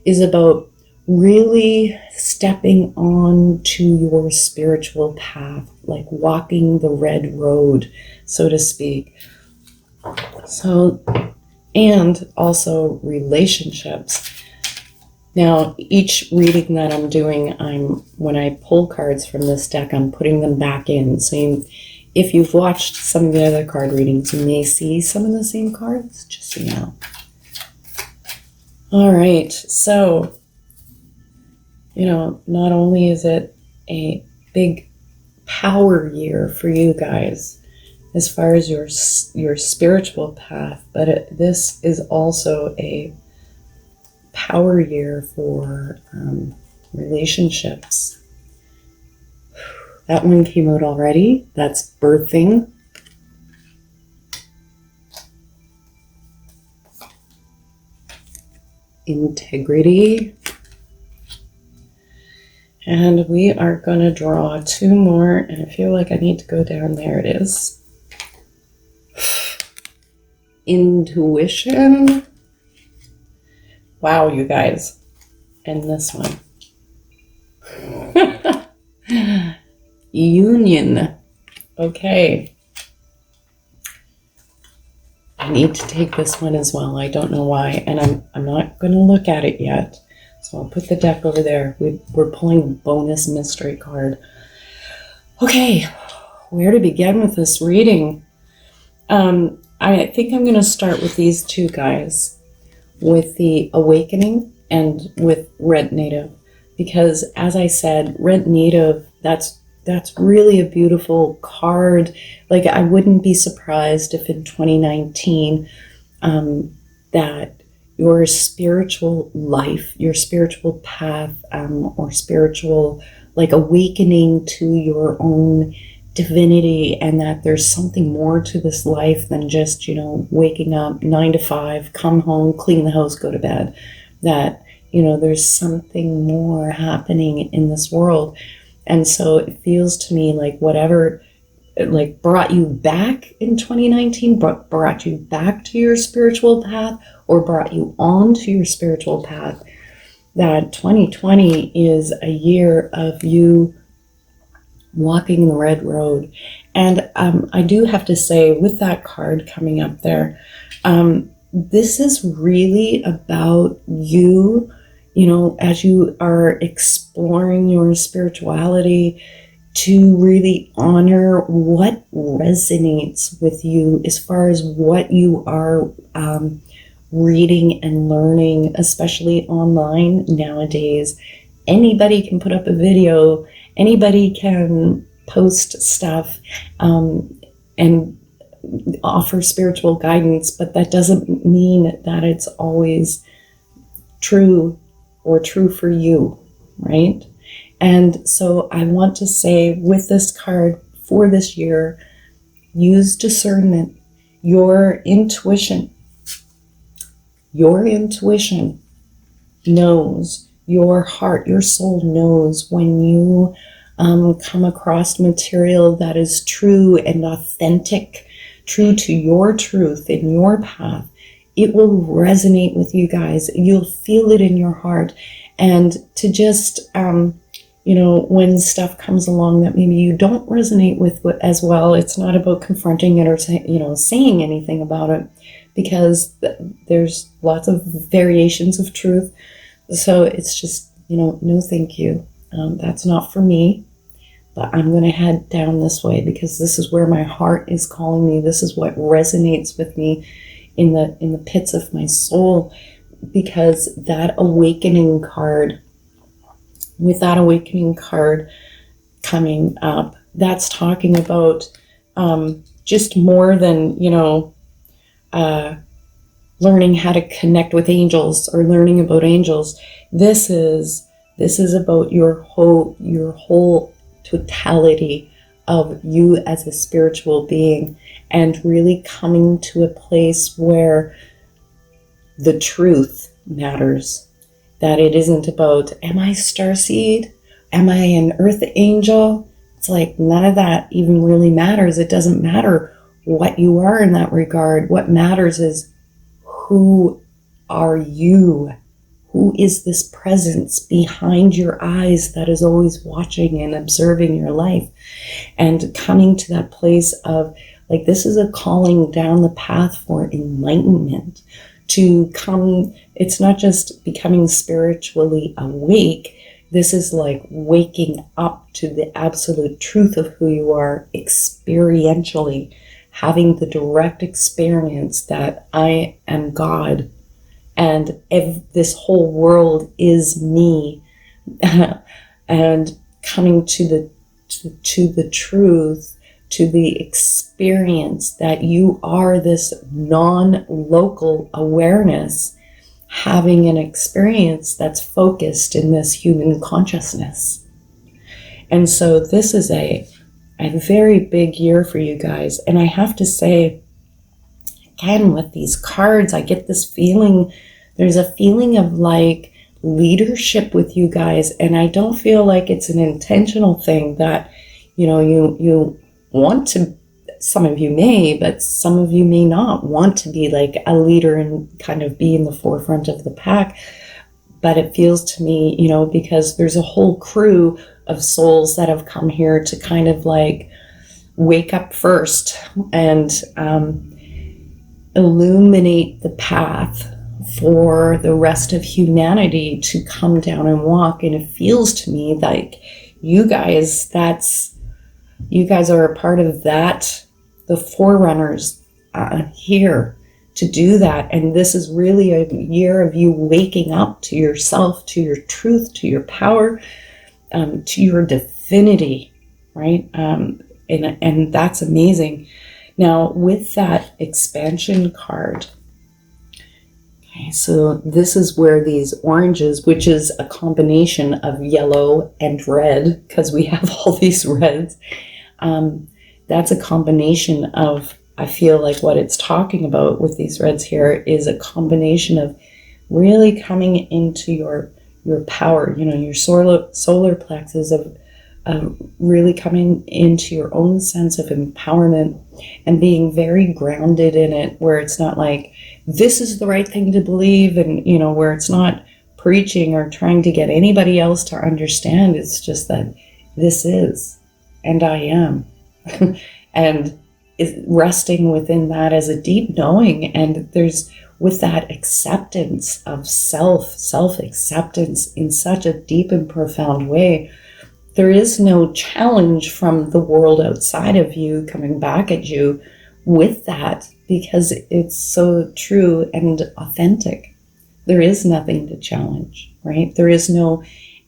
is about really stepping on to your spiritual path, like walking the red road, so to speak. So, and also relationships. Now, each reading that I'm doing, when I pull cards from this deck, I'm putting them back in. So if you've watched some of the other card readings, you may see some of the same cards, just so you know. All right, so, not only is it a big power year for you guys as far as your spiritual path, but this is also a power year for relationships. That one came out already. That's birthing. Integrity. And we are going to draw 2 more, and I feel like I need to go down. There it is. Intuition. Wow, you guys. And this one. Union. Okay. I need to take this one as well. I don't know why, and I'm not going to look at it yet. So I'll put the deck over there. We're pulling a bonus mystery card. Okay, where to begin with this reading? I think I'm going to start with these 2 guys, with the Awakening and with Red Native, because as I said, Red Native, that's really a beautiful card. Like, I wouldn't be surprised if in 2019 that your spiritual life, your spiritual path, or spiritual, like, awakening to your own divinity, and that there's something more to this life than just, waking up 9 to 5, come home, clean the house, go to bed. That, there's something more happening in this world. And so it feels to me like whatever, like, brought you back in 2019, brought you back to your spiritual path, or brought you on to your spiritual path, that 2020 is a year of you walking the red road. And I do have to say, with that card coming up there, this is really about you, as you are exploring your spirituality, to really honor what resonates with you as far as what you are reading and learning, especially online nowadays. Anybody can put up a video, anybody can post stuff and offer spiritual guidance, but that doesn't mean that it's always true or true for you, right? And so I want to say, with this card for this year, use discernment, your intuition. Your intuition knows, your heart, your soul knows when you come across material that is true and authentic, true to your truth in your path. It will resonate with you guys. You'll feel it in your heart. And to just, when stuff comes along that maybe you don't resonate with as well, it's not about confronting it or saying anything about it, because there's lots of variations of truth. So it's just, no thank you. That's not for me. But I'm going to head down this way because this is where my heart is calling me. This is what resonates with me in the pits of my soul, because that awakening card, with that awakening card coming up, that's talking about just more than, learning how to connect with angels or learning about angels. This is about your whole totality of you as a spiritual being, and really coming to a place where the truth matters. That it isn't about, am I starseed? Am I an earth angel? It's like, none of that even really matters. It doesn't matter what you are in that regard. What matters is, who are you? Who is this presence behind your eyes that is always watching and observing your life? And coming to that place of, like, this is a calling down the path for enlightenment. To come, it's not just becoming spiritually awake. This is like waking up to the absolute truth of who you are experientially, having the direct experience that I am God, and this whole world is me, and coming to the truth, to the experience that you are this non-local awareness, having an experience that's focused in this human consciousness. And so this is a very big year for you guys. And I have to say, again, with these cards, I get this feeling, there's a feeling of like leadership with you guys. And I don't feel like it's an intentional thing that, you want to, some of you may, but some of you may not want to be like a leader and kind of be in the forefront of the pack. But it feels to me, because there's a whole crew of souls that have come here to kind of like wake up first and illuminate the path for the rest of humanity to come down and walk. And it feels to me like you guys are a part of that, the forerunners here to do that. And this is really a year of you waking up to yourself, to your truth, to your power, to your divinity, right? And that's amazing. Now, with that expansion card, okay, so this is where these oranges, which is a combination of yellow and red, because we have all these reds, that's a combination of, I feel like what it's talking about with these reds here is a combination of really coming into your power, your solar plexus of really coming into your own sense of empowerment and being very grounded in it, where it's not like this is the right thing to believe, and where it's not preaching or trying to get anybody else to understand. It's just that this is, and I am. And is resting within that as a deep knowing. And there's, with that acceptance of self-acceptance in such a deep and profound way, there is no challenge from the world outside of you coming back at you with that, because it's so true and authentic. There is nothing to challenge, right? There is no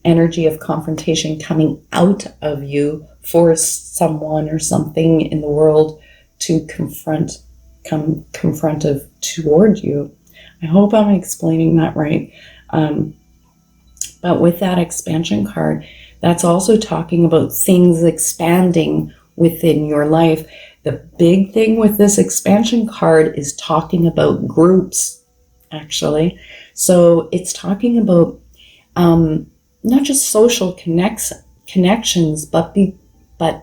energy of confrontation coming out of you for someone or something in the world to come confrontive toward you. I hope I'm explaining that right. But with that expansion card, that's also talking about things expanding within your life. The big thing with this expansion card is talking about groups, actually. So it's talking about not just social connections, but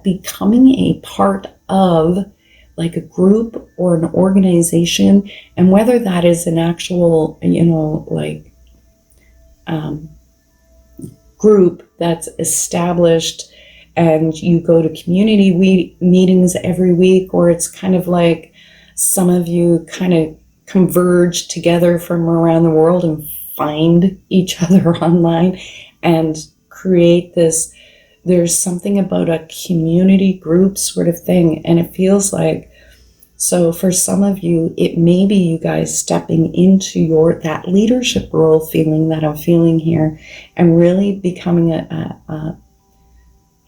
becoming a part of like a group or an organization, and whether that is an actual, group that's established and you go to community meetings every week, or it's kind of like some of you kind of converge together from around the world and find each other online and create this. There's something about a community group sort of thing, and it feels like, so for some of you, it may be you guys stepping into that leadership role feeling that I'm feeling here, and really becoming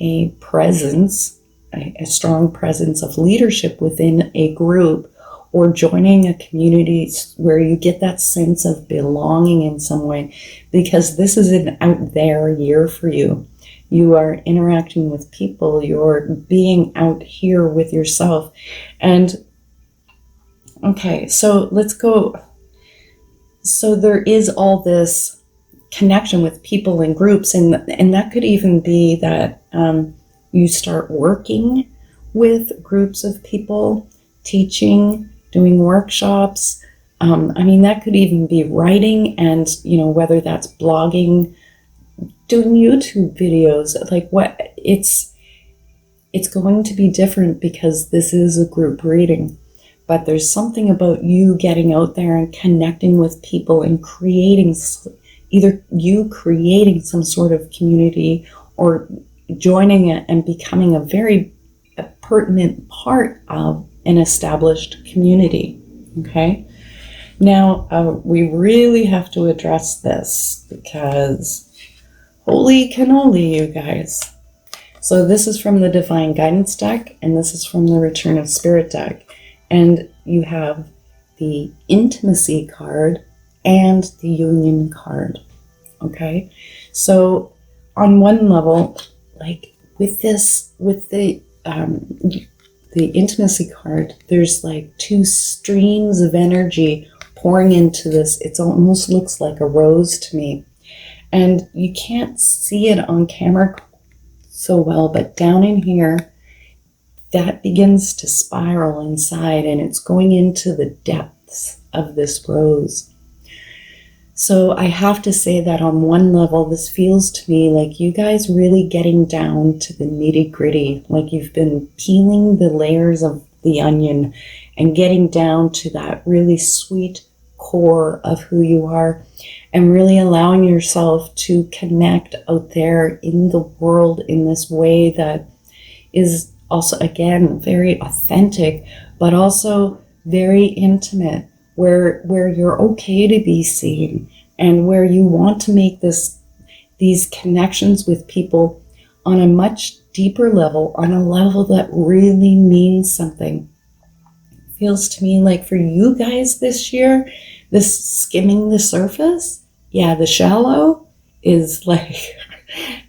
a presence, a strong presence of leadership within a group, or joining a community where you get that sense of belonging in some way, because this is an out there year for you. You are interacting with people, you're being out here with yourself. And okay, so let's go. So there is all this connection with people and groups, and that could even be that you start working with groups of people, teaching, doing workshops. That could even be writing, and whether that's blogging, doing YouTube videos, like what it's going to be different because this is a group reading. But there's something about you getting out there and connecting with people and creating some sort of community, or joining it and becoming a very pertinent part of an established community. Okay. Now, we really have to address this because holy cannoli, you guys. So this is from the Divine Guidance deck, and this is from the Return of Spirit deck. And you have the Intimacy card and the Union card. Okay? So on one level, like with the Intimacy card, there's like two streams of energy pouring into this. It almost looks like a rose to me. And you can't see it on camera so well, but down in here, that begins to spiral inside, and it's going into the depths of this rose. So I have to say that on one level, this feels to me like you guys really getting down to the nitty gritty, like you've been peeling the layers of the onion and getting down to that really sweet core of who you are, and really allowing yourself to connect out there in the world in this way that is also, again, very authentic, but also very intimate, where you're okay to be seen, and where you want to make these connections with people on a much deeper level, on a level that really means something. It feels to me like for you guys this year, this skimming the surface, yeah, the shallow is like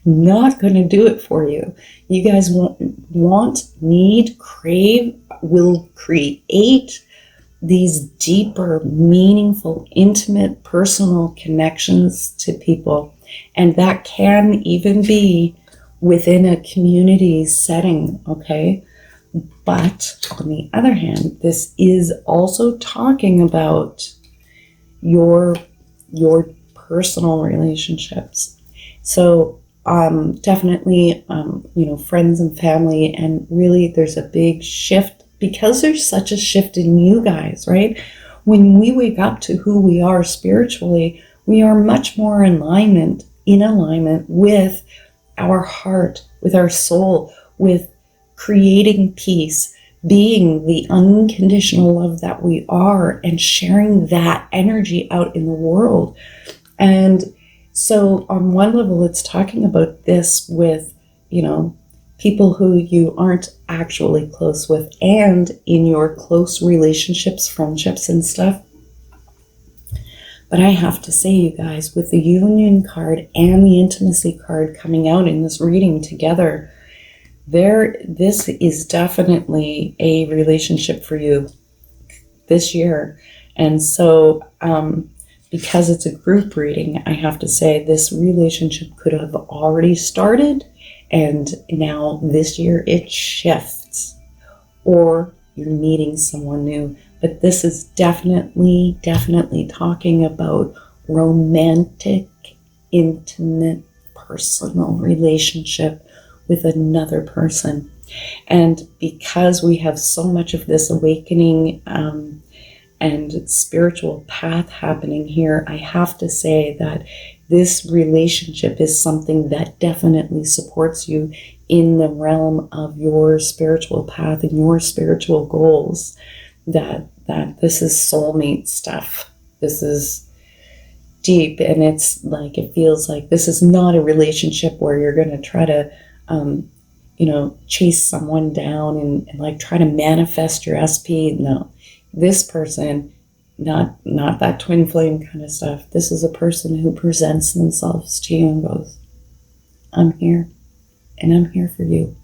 not going to do it for you. You guys want, need, crave, will create these deeper, meaningful, intimate, personal connections to people. And that can even be within a community setting, okay? But on the other hand, this is also talking about your personal relationships. So definitely, friends and family, and really there's a big shift because there's such a shift in you guys, right? When we wake up to who we are spiritually, we are much more in alignment with our heart, with our soul, with creating peace, being the unconditional love that we are, and sharing that energy out in the world. And so on one level, it's talking about this with, people who you aren't actually close with, and in your close relationships, friendships and stuff. But I have to say, you guys, with the union card and the intimacy card coming out in this reading together, this is definitely a relationship for you this year. And so because it's a group reading, I have to say this relationship could have already started, and now this year it shifts, or you're meeting someone new. But this is definitely talking about romantic, intimate, personal relationship with another person. And because we have so much of this awakening and spiritual path happening here, I have to say that this relationship is something that definitely supports you in the realm of your spiritual path and your spiritual goals. That this is soulmate stuff. This is deep, and it's like, it feels like this is not a relationship where you're going to try to chase someone down and like try to manifest your SP. No, this person, not that twin flame kind of stuff. This is a person who presents themselves to you and goes, I'm here, and I'm here for you.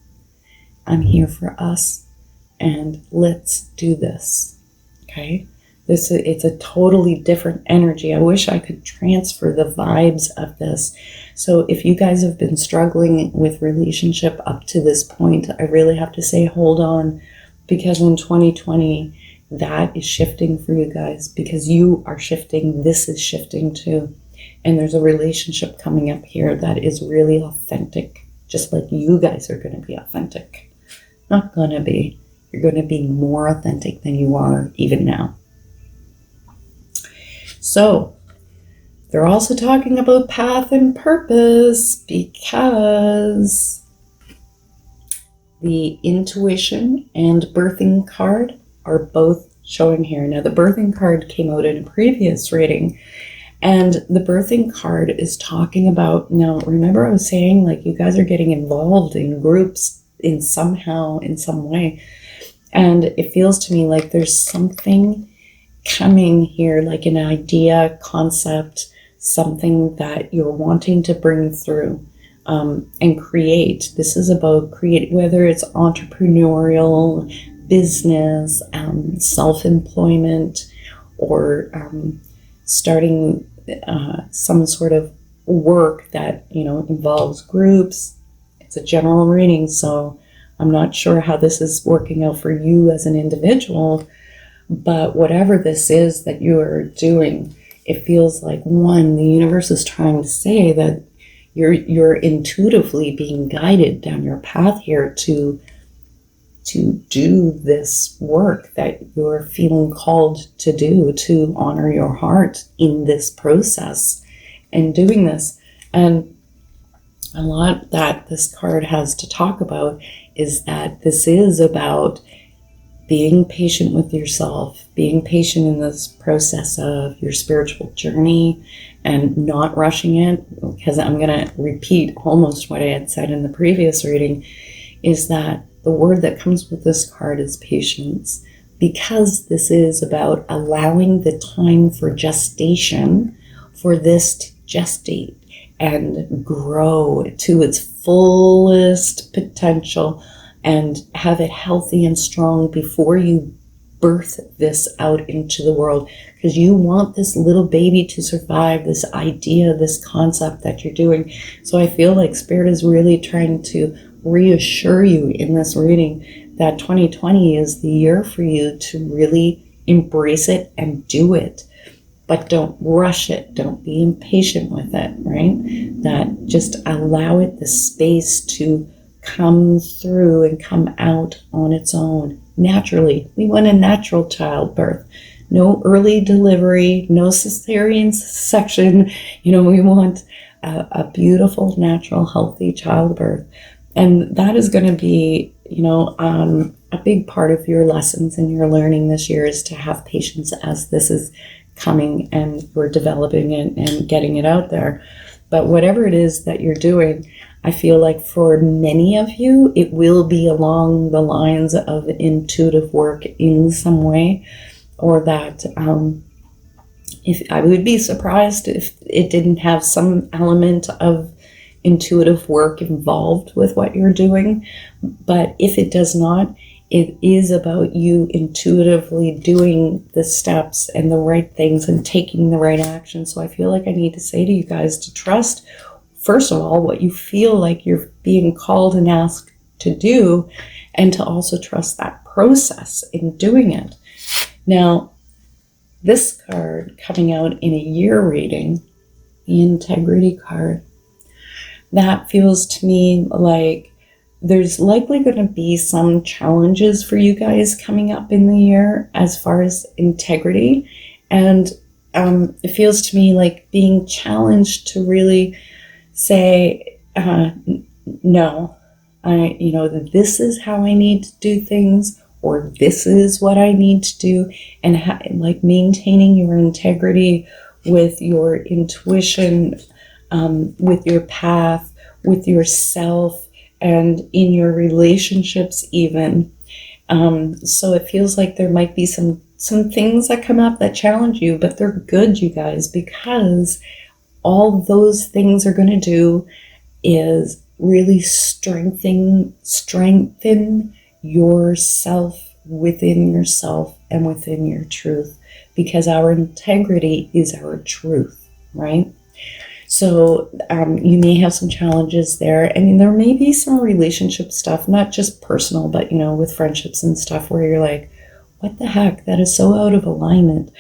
I'm here for us, and let's do this. Okay? It's a totally different energy. I wish I could transfer the vibes of this. So if you guys have been struggling with relationship up to this point, I really have to say hold on, because in 2020, that is shifting for you guys, because you are shifting. This is shifting too. And there's a relationship coming up here that is really authentic, just like you guys are going to be authentic. Not going to be. You're going to be more authentic than you are even now. So they're also talking about path and purpose, because the intuition and birthing card are both showing here. Now, the birthing card came out in a previous reading, and the birthing card is talking about, now remember I was saying, like, you guys are getting involved in groups in some way, and it feels to me like there's something coming here, like an idea, concept, something that you're wanting to bring through and create. This is about create, whether it's entrepreneurial, business, self-employment, or starting some sort of work that, involves groups. It's a general reading, so I'm not sure how this is working out for you as an individual, but whatever this is that you are doing, it feels like, one, the universe is trying to say that you're intuitively being guided down your path here to do this work that you're feeling called to do, to honor your heart in this process and doing this. And a lot that this card has to talk about is that this is about being patient with yourself, being patient in this process of your spiritual journey and not rushing it, because I'm going to repeat almost what I had said in the previous reading, is that the word that comes with this card is patience, because this is about allowing the time for gestation for this to gestate and grow to its fullest potential and have it healthy and strong before you birth this out into the world, because you want this little baby to survive this idea, this concept that you're doing. So I feel like Spirit is really trying to reassure you in this reading that 2020 is the year for you to really embrace it and do it. But don't rush it. Don't be impatient with it, right? That just allow it the space to come through and come out on its own naturally. We want a natural childbirth. No early delivery, no cesarean section. We want a beautiful, natural, healthy childbirth. And that is going to be, a big part of your lessons and your learning this year, is to have patience as this is coming and we're developing it and getting it out there. But whatever it is that you're doing, I feel like for many of you, it will be along the lines of intuitive work in some way, or that if I would be surprised if it didn't have some element of intuitive work involved with what you're doing. But if it does not, it is about you intuitively doing the steps and the right things and taking the right action. So I feel like I need to say to you guys to trust, first of all, what you feel like you're being called and asked to do, and to also trust that process in doing it. Now, this card coming out in a year reading, the Integrity card, that feels to me like there's likely going to be some challenges for you guys coming up in the year as far as integrity. And it feels to me like being challenged to really say, no, this is how I need to do things, or this is what I need to do. And like maintaining your integrity with your intuition, with your path, with yourself, and in your relationships even. So it feels like there might be some things that come up that challenge you, but they're good, you guys, because all those things are going to do is really strengthen yourself within yourself and within your truth, because our integrity is our truth, right? So you may have some challenges there. I mean, there may be some relationship stuff, not just personal, but, with friendships and stuff where you're like, what the heck? That is so out of alignment.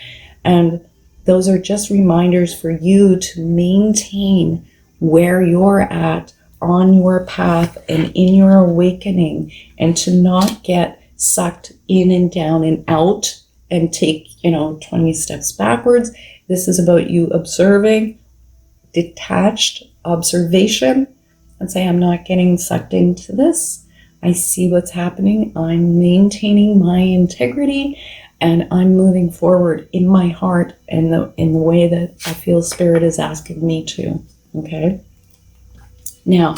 And those are just reminders for you to maintain where you're at on your path and in your awakening, and to not get sucked in and down and out and take, 20 steps backwards. This is about you observing, detached observation, and say, I'm not getting sucked into this. I see what's happening. I'm maintaining my integrity, and I'm moving forward in my heart and in the way that I feel Spirit is asking me to. Okay. Now,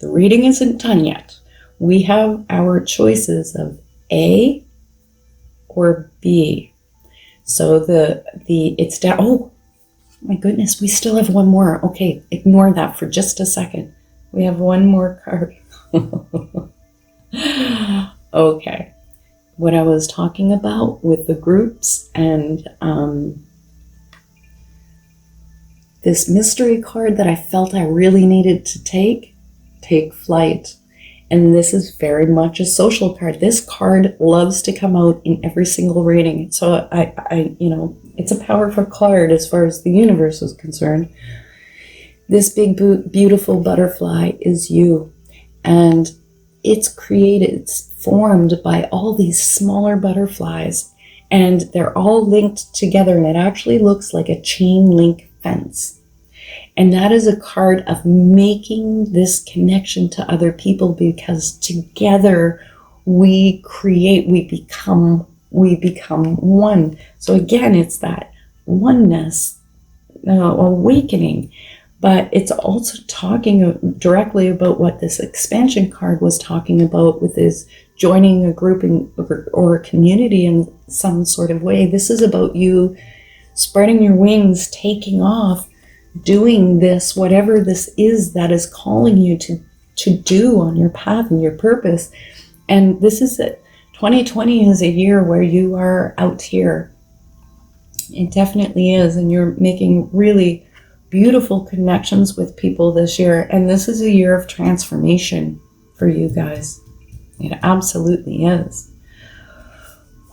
the reading isn't done yet. We have our choices of A or B. So it's down. Oh, my goodness, we still have one more. Okay, ignore that for just a second. We have one more card. Okay. What I was talking about with the groups and this mystery card that I felt I really needed to take flight. And this is very much a social card. This card loves to come out in every single reading. So I it's a powerful card as far as the universe is concerned. This big, beautiful butterfly is you. And it's formed by all these smaller butterflies. And they're all linked together. And it actually looks like a chain link fence. And that is a card of making this connection to other people, because together we become one. So again, it's that oneness, awakening, but it's also talking directly about what this expansion card was talking about with this joining a group or a community in some sort of way. This is about you spreading your wings, taking off, doing this, whatever this is that is calling you to do on your path and your purpose. And this is it. 2020 is a year where you are out here. It definitely is. And you're making really beautiful connections with people this year. And this is a year of transformation for you guys. It absolutely is.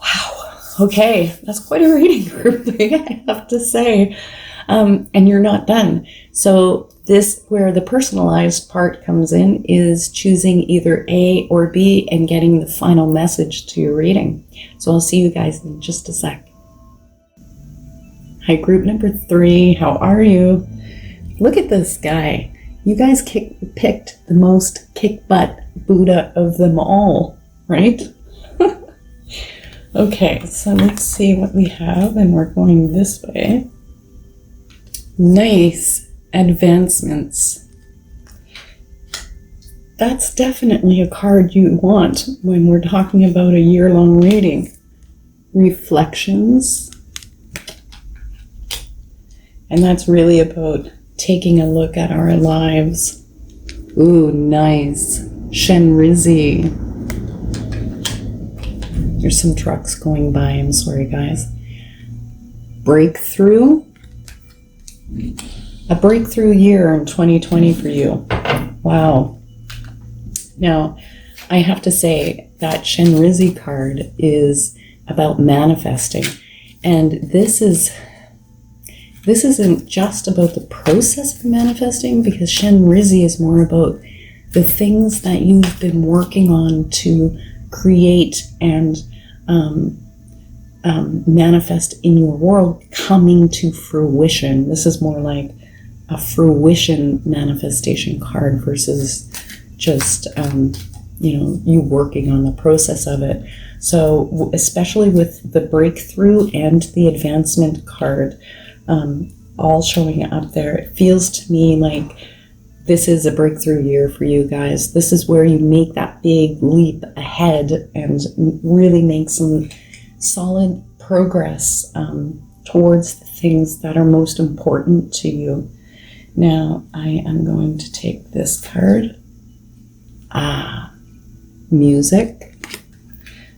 Wow. Okay. That's quite a reading group thing, I have to say. And you're not done. So this, where the personalized part comes in, is choosing either A or B and getting the final message to your reading. So I'll see you guys in just a sec. Hi, group number 3. How are you? Look at this guy. You guys picked the most kick-butt Buddha of them all, right? Okay, so let's see what we have, and we're going this way. Nice advancements. That's definitely a card you want when we're talking about a year-long reading. Reflections. And that's really about taking a look at our lives. Ooh, nice. Shenrizi. There's some trucks going by. I'm sorry, guys. Breakthrough. A breakthrough year in 2020 for you. Wow. Now, I have to say that Shenrizi card is about manifesting. And this isn't just about the process of manifesting, because Shenrizi is more about the things that you've been working on to create and manifest in your world coming to fruition. This is more like a fruition manifestation card versus just, you working on the process of it. So especially with the breakthrough and the advancement card, all showing up there, it feels to me like this is a breakthrough year for you guys. This is where you make that big leap ahead and really make some solid progress towards the things that are most important to you. Now, I am going to take this card. Music.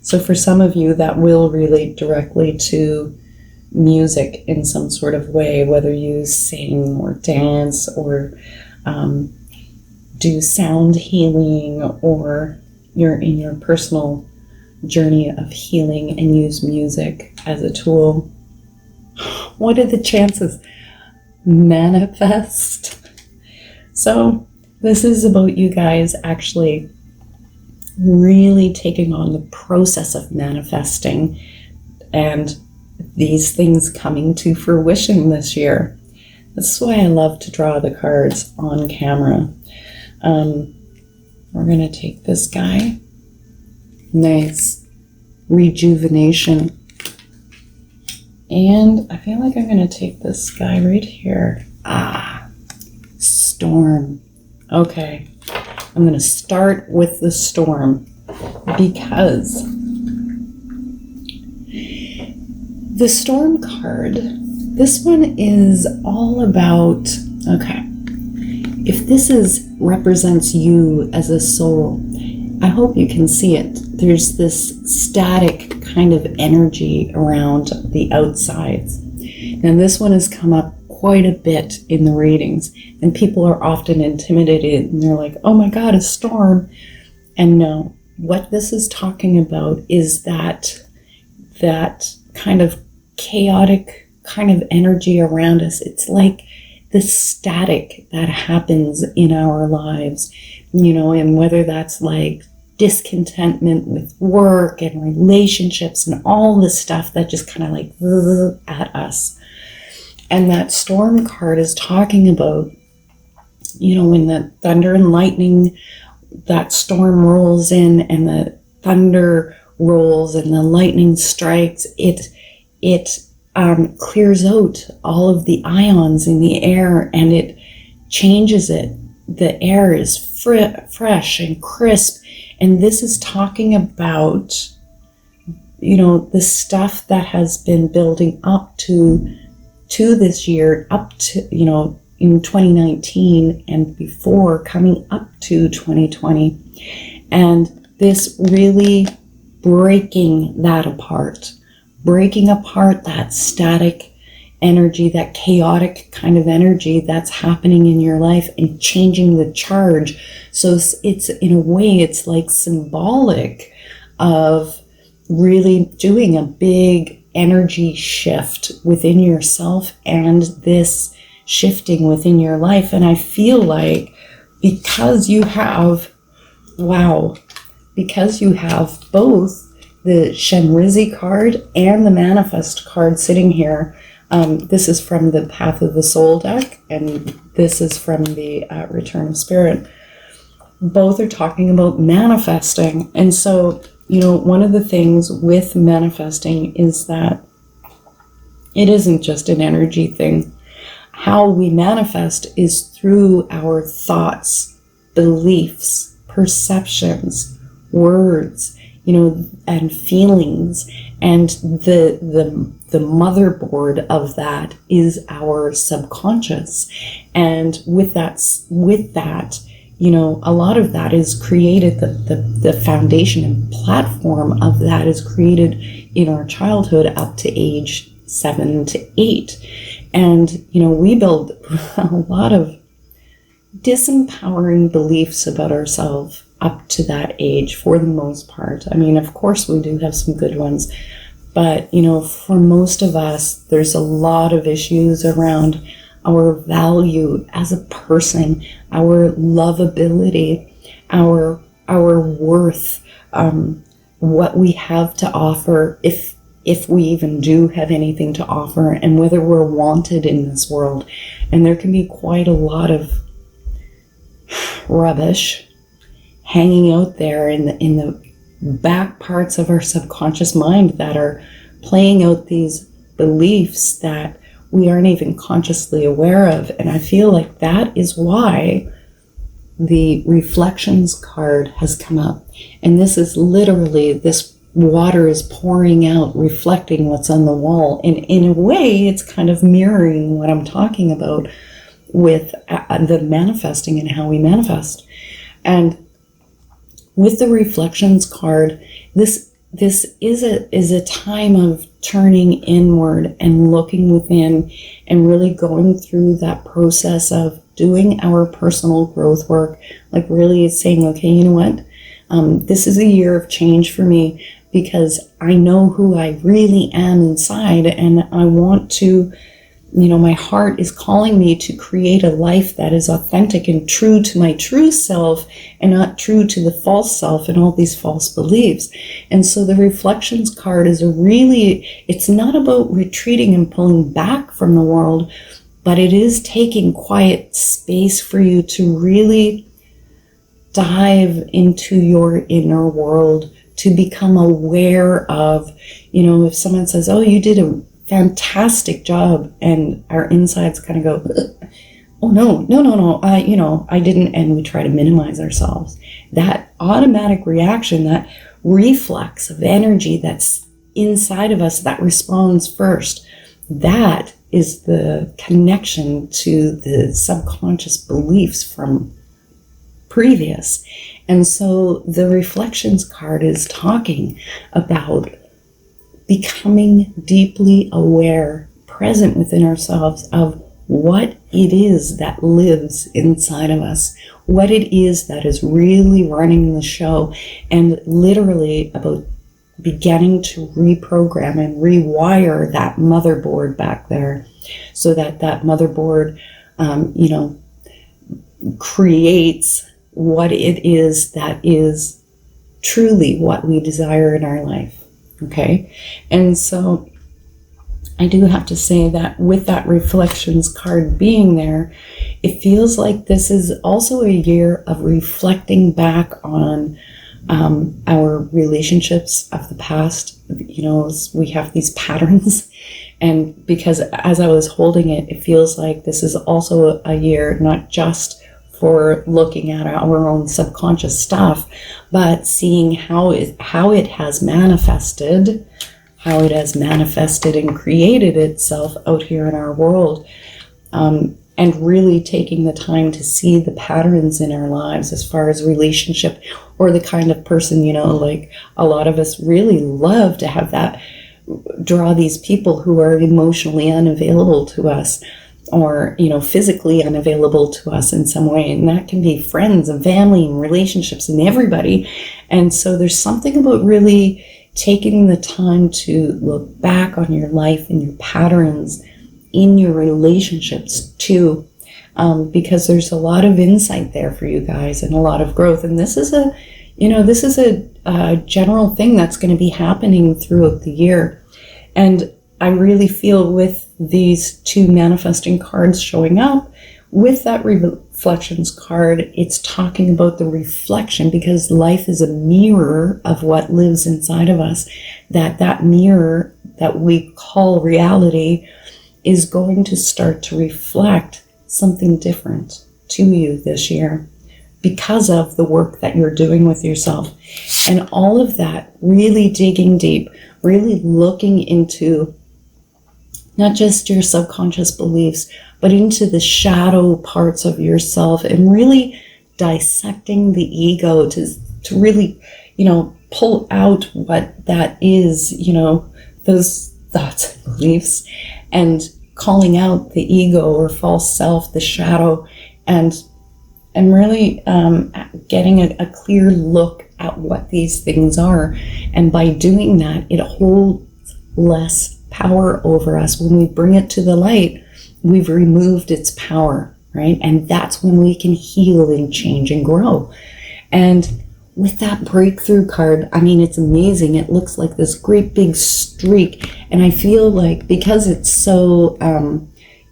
So for some of you, that will relate directly to music in some sort of way, whether you sing or dance or do sound healing, or you're in your personal journey of healing and use music as a tool. What are the chances? Manifest. So this is about you guys actually really taking on the process of manifesting and these things coming to fruition this year. That's why I love to draw the cards on camera. We're going to take this guy. Nice. Rejuvenation. And I feel like I'm going to take this guy right here. Storm. Okay. I'm going to start with the storm because the storm card, this one is all about, okay, if this represents you as a soul, I hope you can see it. There's this static kind of energy around the outsides. Now this one has come up quite a bit in the readings, and people are often intimidated and they're like, oh my God, a storm. And no, what this is talking about is that kind of chaotic kind of energy around us. It's like the static that happens in our lives, and whether that's like discontentment with work and relationships and all the stuff that just kind of like at us. And that storm card is talking about, when the thunder and lightning, that storm rolls in and the thunder rolls and the lightning strikes, it clears out all of the ions in the air and it changes it. The air is fresh and crisp. And this is talking about, the stuff that has been building up to this year, up to, in 2019 and before, coming up to 2020. And this really breaking that apart, breaking apart that static energy, that chaotic kind of energy that's happening in your life and changing the charge. So it's in a way, it's like symbolic of really doing a big energy shift within yourself and this shifting within your life. And I feel like because you have both the Shenrizi card and the Manifest card sitting here. This is from the Path of the Soul deck, and this is from the Return of Spirit. Both are talking about manifesting. And so, one of the things with manifesting is that it isn't just an energy thing. How we manifest is through our thoughts, beliefs, perceptions, words, and feelings. And the motherboard of that is our subconscious. And with that, a lot of that is created, the foundation and platform of that is created in our childhood up to age 7 to 8. And, we build a lot of disempowering beliefs about ourselves up to that age for the most part. I mean, of course we do have some good ones, but, for most of us, there's a lot of issues around our value as a person, our lovability, our worth, what we have to offer, if we even do have anything to offer, and whether we're wanted in this world. And there can be quite a lot of rubbish hanging out there in the back parts of our subconscious mind that are playing out these beliefs that we aren't even consciously aware of. And I feel like that is why the Reflections card has come up. And this is literally, this water is pouring out, reflecting what's on the wall. And in a way, it's kind of mirroring what I'm talking about with the manifesting and how we manifest. And with the Reflections card, this is a time of turning inward and looking within and really going through that process of doing our personal growth work, like really saying, okay, you know what? This is a year of change for me because I know who I really am inside, and I want to, my heart is calling me to create a life that is authentic and true to my true self and not true to the false self and all these false beliefs. And so the Reflections card is it's not about retreating and pulling back from the world, but it is taking quiet space for you to really dive into your inner world, to become aware of, if someone says, oh, you did a fantastic job, and our insides kind of go, oh no, I didn't, and we try to minimize ourselves. That automatic reaction, that reflex of energy that's inside of us that responds first, that is the connection to the subconscious beliefs from previous. And so the Reflections card is talking about becoming deeply aware, present within ourselves of what it is that lives inside of us, what it is that is really running the show, and literally about beginning to reprogram and rewire that motherboard back there, so that that motherboard, creates what it is that is truly what we desire in our life. Okay? And so I do have to say that with that reflections card being there, it feels like this is also a year of reflecting back on our relationships of the past. We have these patterns, and because as I was holding it, it feels like this is also a year not just for looking at our own subconscious stuff, but seeing how it has manifested, and created itself out here in our world, and really taking the time to see the patterns in our lives as far as relationship, or the kind of person, like a lot of us really love to have that, draw these people who are emotionally unavailable to us, or physically unavailable to us in some way, and that can be friends and family and relationships and everybody. And so there's something about really taking the time to look back on your life and your patterns in your relationships too, because there's a lot of insight there for you guys and a lot of growth. And this is a general thing that's going to be happening throughout the year. And I really feel with these two manifesting cards showing up, with that reflections card, it's talking about the reflection, because life is a mirror of what lives inside of us. That mirror that we call reality is going to start to reflect something different to you this year because of the work that you're doing with yourself. And all of that, really digging deep, really looking into not just your subconscious beliefs, but into the shadow parts of yourself, and really dissecting the ego to really, pull out what that is, those thoughts and beliefs, and calling out the ego or false self, the shadow, and really getting a clear look at what these things are. And by doing that, it holds less power over us. When we bring it to the light, we've removed its power, right? And that's when we can heal and change and grow. And with that breakthrough card, it's amazing. It looks like this great big streak. And I feel like because it's so,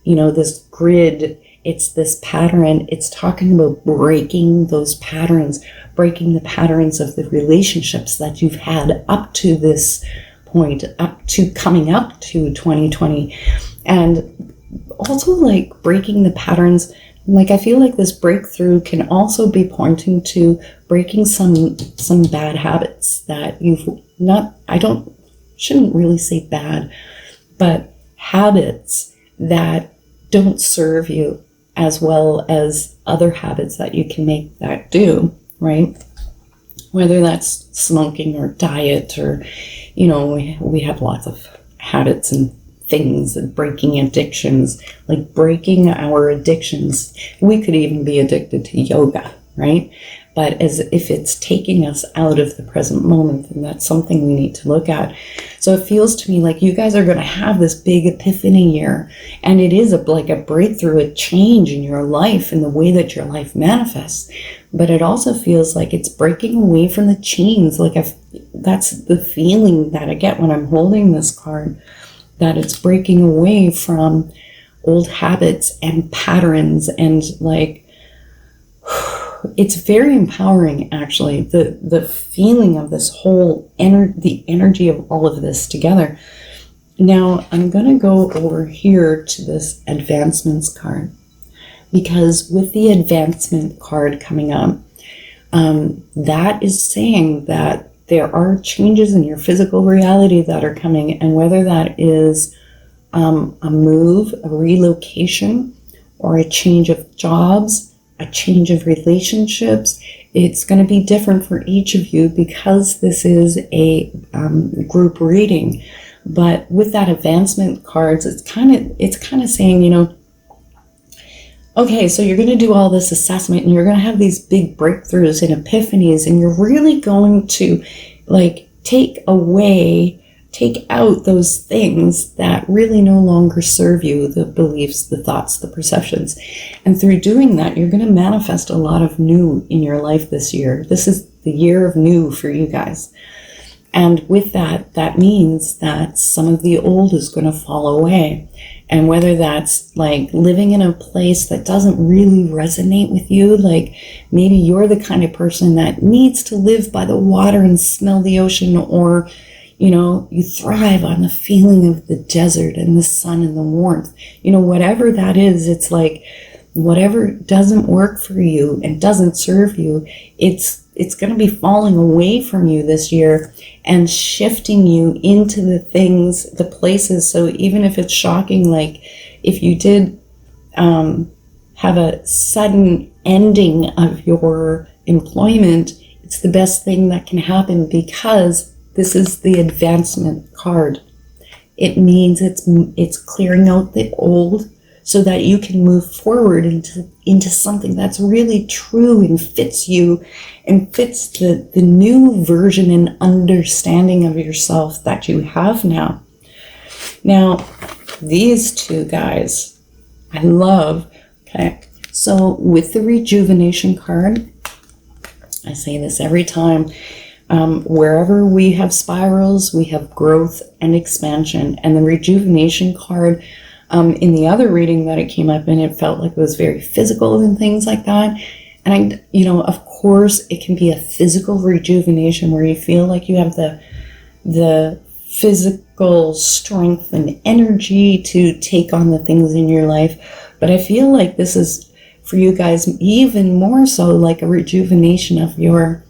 this grid, it's this pattern, it's talking about breaking those patterns, breaking the patterns of the relationships that you've had up to this point, up to coming up to 2020. And also like breaking the patterns. Like I feel like this breakthrough can also be pointing to breaking some bad habits that you've shouldn't really say bad, but habits that don't serve you as well as other habits that you can make that do, right? Whether that's smoking or diet, or, we have lots of habits and things, and breaking addictions, like breaking our addictions. We could even be addicted to yoga, right? But as if it's taking us out of the present moment, and that's something we need to look at. So it feels to me like you guys are going to have this big epiphany year, and it is like a breakthrough, a change in your life and the way that your life manifests. But it also feels like it's breaking away from the chains. Like that's the feeling that I get when I'm holding this card, that it's breaking away from old habits and patterns, and like it's very empowering, actually, the feeling of this whole the energy of all of this together. Now I'm going to go over here to this advancements card, because with the advancement card coming up, that is saying that there are changes in your physical reality that are coming, and whether that is a move, a relocation, or a change of jobs, a change of relationships, it's going to be different for each of you, because this is a group reading. But with that advancement cards, it's kind of saying, okay, so you're going to do all this assessment and you're going to have these big breakthroughs and epiphanies, and you're really going to like take out those things that really no longer serve you, the beliefs, the thoughts, the perceptions. And through doing that, you're going to manifest a lot of new in your life this year. This is the year of new for you guys. And with that, that means that some of the old is going to fall away. And whether that's like living in a place that doesn't really resonate with you, like maybe you're the kind of person that needs to live by the water and smell the ocean, or, you know, you thrive on the feeling of the desert and the sun and the warmth, you know, whatever that is, it's like whatever doesn't work for you and doesn't serve you, it's going to be falling away from you this year and shifting you into the things, the places. So even if it's shocking, like if you did have a sudden ending of your employment, it's the best thing that can happen, because this is the advancement card. It means it's clearing out the old so that you can move forward into something that's really true and fits you and fits the new version and understanding of yourself that you have now. Now, these two guys, I love. Okay, so with the rejuvenation card, I say this every time, wherever we have spirals, we have growth and expansion. And the rejuvenation card, in the other reading that it came up in, it felt like it was very physical and things like that. And you know, of course, it can be a physical rejuvenation where you feel like you have the physical strength and energy to take on the things in your life. But I feel like this is, for you guys, even more so like a rejuvenation of your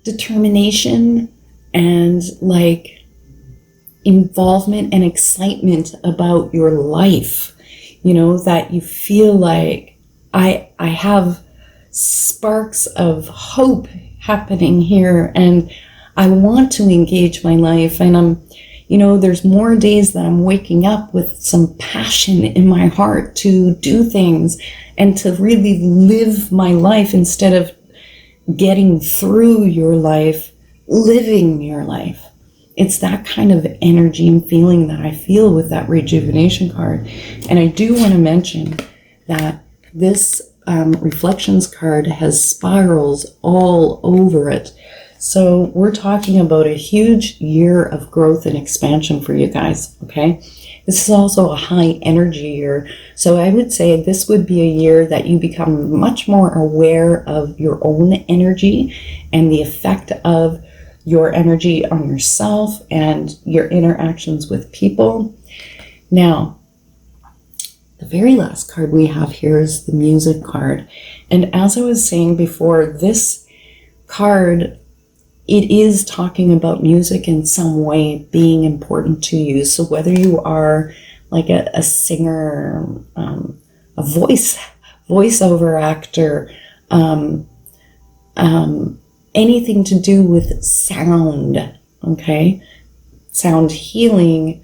determination and like involvement and excitement about your life. You know, that you feel like I have sparks of hope happening here, and I want to engage my life, and I'm, you know, there's more days that I'm waking up with some passion in my heart to do things and to really live my life instead of getting through your life, living your life. It's that kind of energy and feeling that I feel with that rejuvenation card. And I do want to mention that this reflections card has spirals all over it. So we're talking about a huge year of growth and expansion for you guys, okay? This is also a high energy year. So I would say this would be a year that you become much more aware of your own energy and the effect of your energy on yourself and your interactions with people. Now, the very last card we have here is the music card. And as I was saying before, this card, it is talking about music in some way being important to you. So whether you are like a singer, a voiceover actor, anything to do with sound, okay? Sound healing,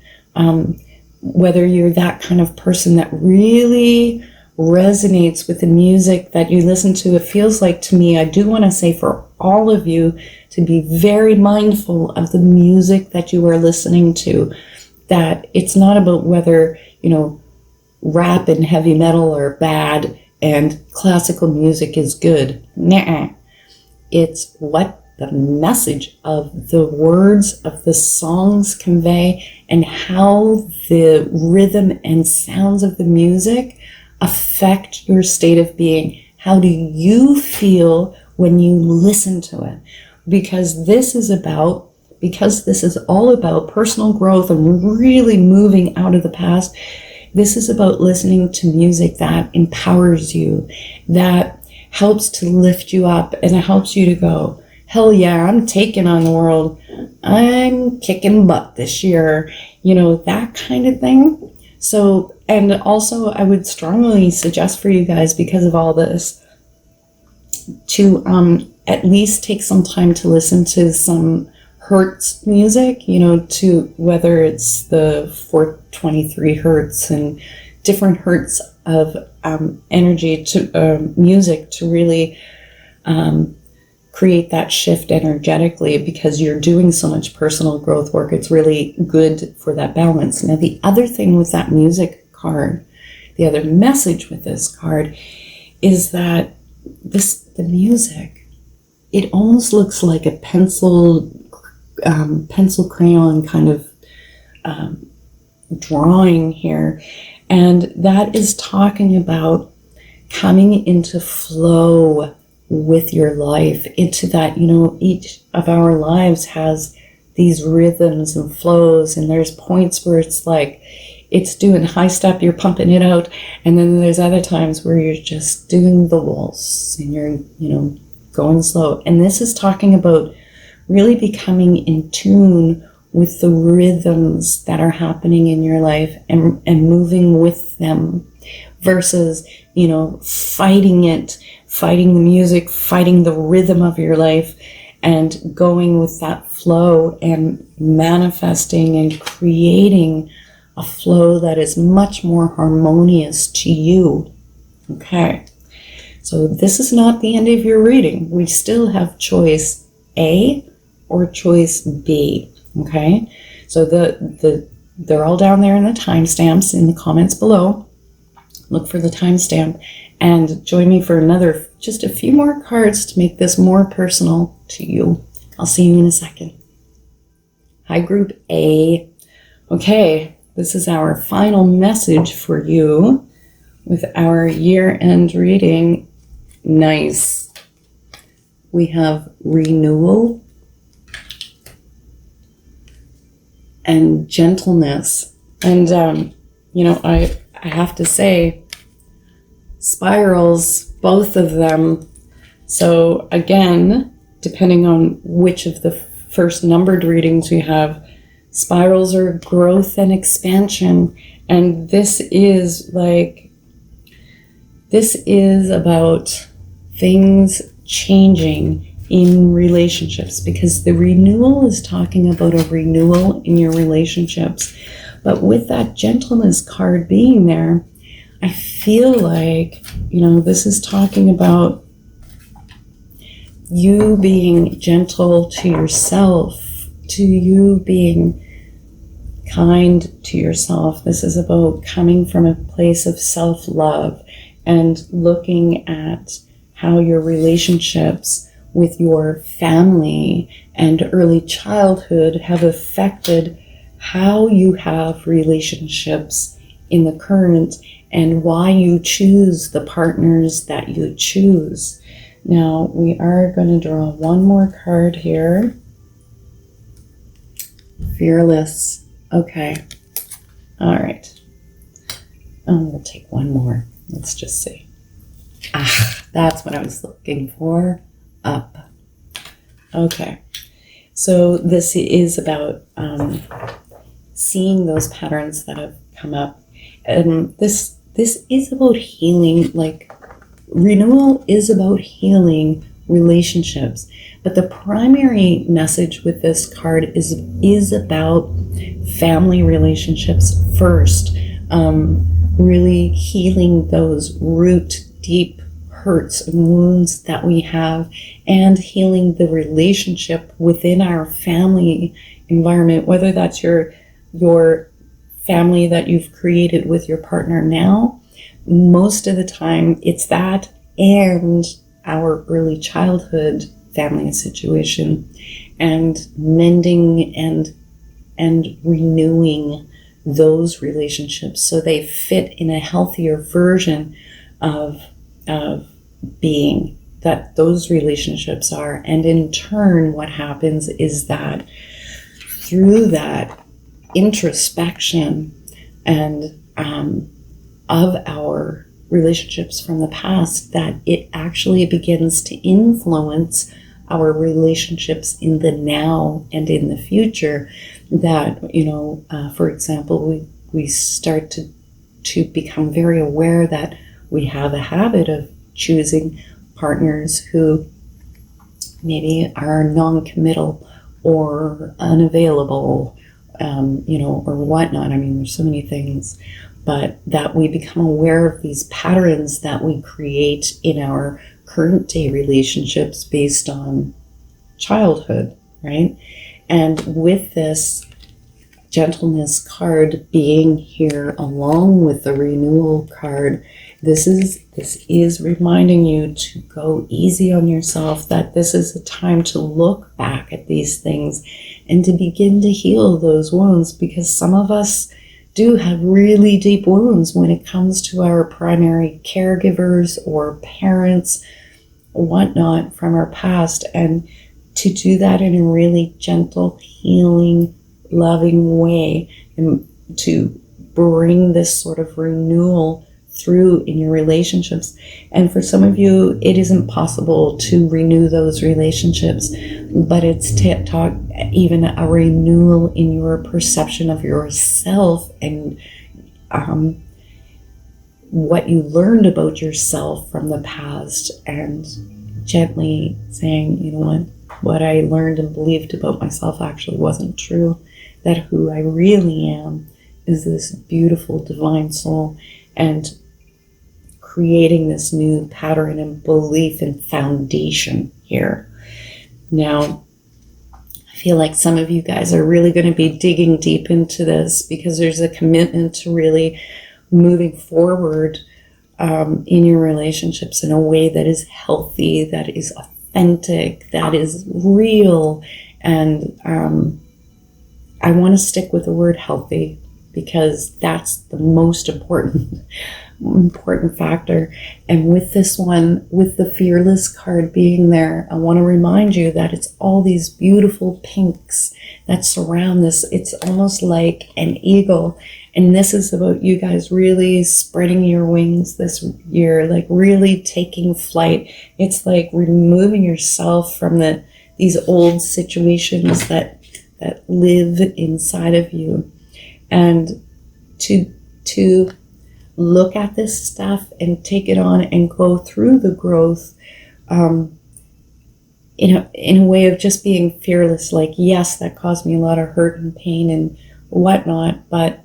whether you're that kind of person that really resonates with the music that you listen to, it feels like to me, I do want to say for all of you to be very mindful of the music that you are listening to, that it's not about whether, you know, rap and heavy metal are bad and classical music is good. Nuh-uh. It's what the message of the words of the songs convey and how the rhythm and sounds of the music affect your state of being. How do you feel when you listen to it? Because this is all about personal growth and really moving out of the past. This is about listening to music that empowers you, that helps to lift you up, and it helps you to go, hell yeah, I'm taking on the world. I'm kicking butt this year. You know, that kind of thing. So, and also I would strongly suggest for you guys, because of all this, to at least take some time to listen to some hertz music, you know, to whether it's the 423 hertz and different hertz of energy to music to really create that shift energetically, because you're doing so much personal growth work. It's really good for that balance. Now, the other thing with that music card, the other message with this card is that the music, it almost looks like a pencil crayon kind of drawing here. And that is talking about coming into flow with your life, into that, each of our lives has these rhythms and flows, and there's points where it's like it's doing high step, you're pumping it out, and then there's other times where you're just doing the waltz and you're going slow. And this is talking about really becoming in tune with the rhythms that are happening in your life and moving with them, versus fighting the music, fighting the rhythm of your life, and going with that flow and manifesting and creating a flow that is much more harmonious to you. Okay, so this is not the end of your reading. We still have choice A or choice B. Okay, so they're all down there in the timestamps in the comments below. Look for the timestamp and join me for just a few more cards to make this more personal to you. I'll see you in a second. Hi, Group A. Okay, this is our final message for you with our year-end reading. Nice. We have renewal and gentleness. And, I have to say, spirals, both of them. So again, depending on which of the first numbered readings we have, spirals are growth and expansion. And this is about things changing in relationships, because the renewal is talking about a renewal in your relationships. But with that gentleness card being there, I feel like, this is talking about you being gentle to yourself, to you being kind to yourself. This is about coming from a place of self-love and looking at how your relationships with your family and early childhood have affected how you have relationships in the current, and why you choose the partners that you choose. Now, we are going to draw one more card here. Fearless. Okay. All right. We'll take one more. Let's just see. That's what I was looking for. Up. Okay. So this is about seeing those patterns that have come up. And this is about healing. Like, renewal is about healing relationships. But the primary message with this card is about family relationships first. Really healing those root deep hurts and wounds that we have, and healing the relationship within our family environment, whether that's your family that you've created with your partner now. Most of the time it's that, and our early childhood family situation, and mending and renewing those relationships so they fit in a healthier version of being that those relationships are. And in turn, what happens is that through that introspection and of our relationships from the past, that it actually begins to influence our relationships in the now and in the future. That, for example, we start to become very aware that we have a habit of choosing partners who maybe are non-committal or unavailable, or whatnot. I mean, there's so many things. but that we become aware of these patterns that we create in our current day relationships based on childhood, right? And with this gentleness card being here along with the renewal card, this is reminding you to go easy on yourself, that this is a time to look back at these things and to begin to heal those wounds, because some of us do have really deep wounds when it comes to our primary caregivers or parents, whatnot, from our past. And to do that in a really gentle, healing, loving way, and to bring this sort of renewal through in your relationships. And for some of you, it isn't possible to renew those relationships, but it's even a renewal in your perception of yourself and what you learned about yourself from the past, and gently saying, you know what I learned and believed about myself actually wasn't true, that who I really am is this beautiful divine soul, and creating this new pattern and belief and foundation here. Now, I feel like some of you guys are really going to be digging deep into this, because there's a commitment to really moving forward in your relationships in a way that is healthy, that is authentic, that is real. And I want to stick with the word healthy, because that's the most important factor. And with this one, with the fearless card being there, I want to remind you that it's all these beautiful pinks that surround this. It's almost like an eagle. And this is about you guys really spreading your wings this year, like really taking flight. It's like removing yourself from these old situations that live inside of you, and to look at this stuff and take it on and go through the growth in a way of just being fearless. Like, yes, that caused me a lot of hurt and pain and whatnot, but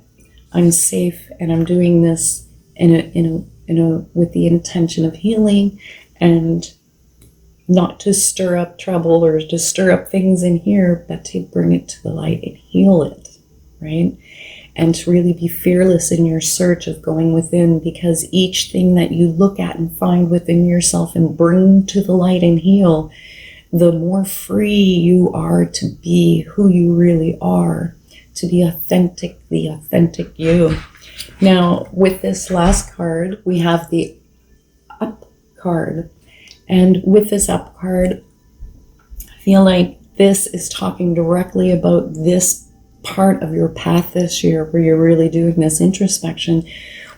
I'm safe, and I'm doing this with the intention of healing, and not to stir up trouble or to stir up things in here, but to bring it to the light and heal it, right? And to really be fearless in your search of going within, because each thing that you look at and find within yourself and bring to the light and heal, the more free you are to be who you really are, to be authentic, the authentic you. Now, with this last card, we have the up card. And with this up card, I feel like this is talking directly about this part of your path this year, where you're really doing this introspection.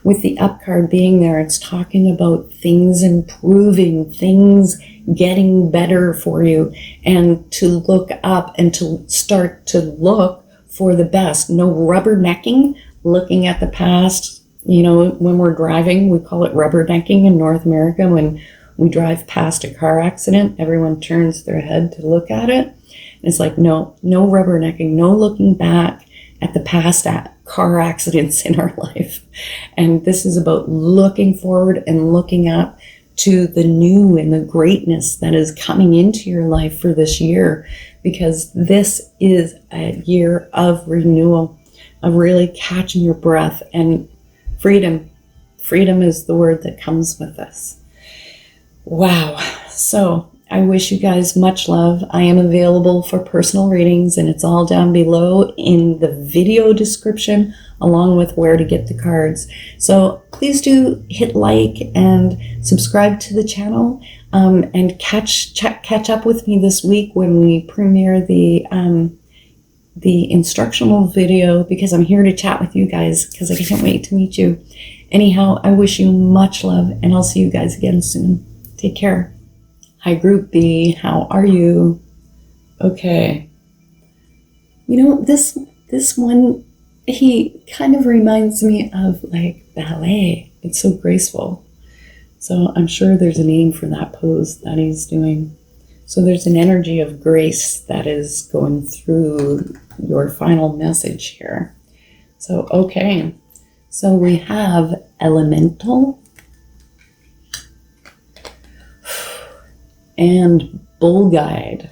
With the up card being there, it's talking about things improving, things getting better for you, and to look up and to start to look for the best. No rubbernecking, looking at the past. You know, when we're driving, we call it rubbernecking in North America. When we drive past a car accident, everyone turns their head to look at it. It's like, no rubbernecking, no looking back at the past car accidents in our life. And this is about looking forward and looking up to the new and the greatness that is coming into your life for this year, because this is a year of renewal, of really catching your breath, and freedom. Freedom is the word that comes with this. Wow. So I wish you guys much love. I am available for personal readings, and it's all down below in the video description, along with where to get the cards. So please do hit like and subscribe to the channel, and catch up with me this week when we premiere the instructional video, because I'm here to chat with you guys, because I can't wait to meet you. Anyhow, I wish you much love, and I'll see you guys again soon. Take care. Hi, Group B. How are you? Okay. You know, this one, he kind of reminds me of like ballet. It's so graceful. So I'm sure there's a name for that pose that he's doing. So there's an energy of grace that is going through your final message here. So, okay. So we have elemental and bull guide.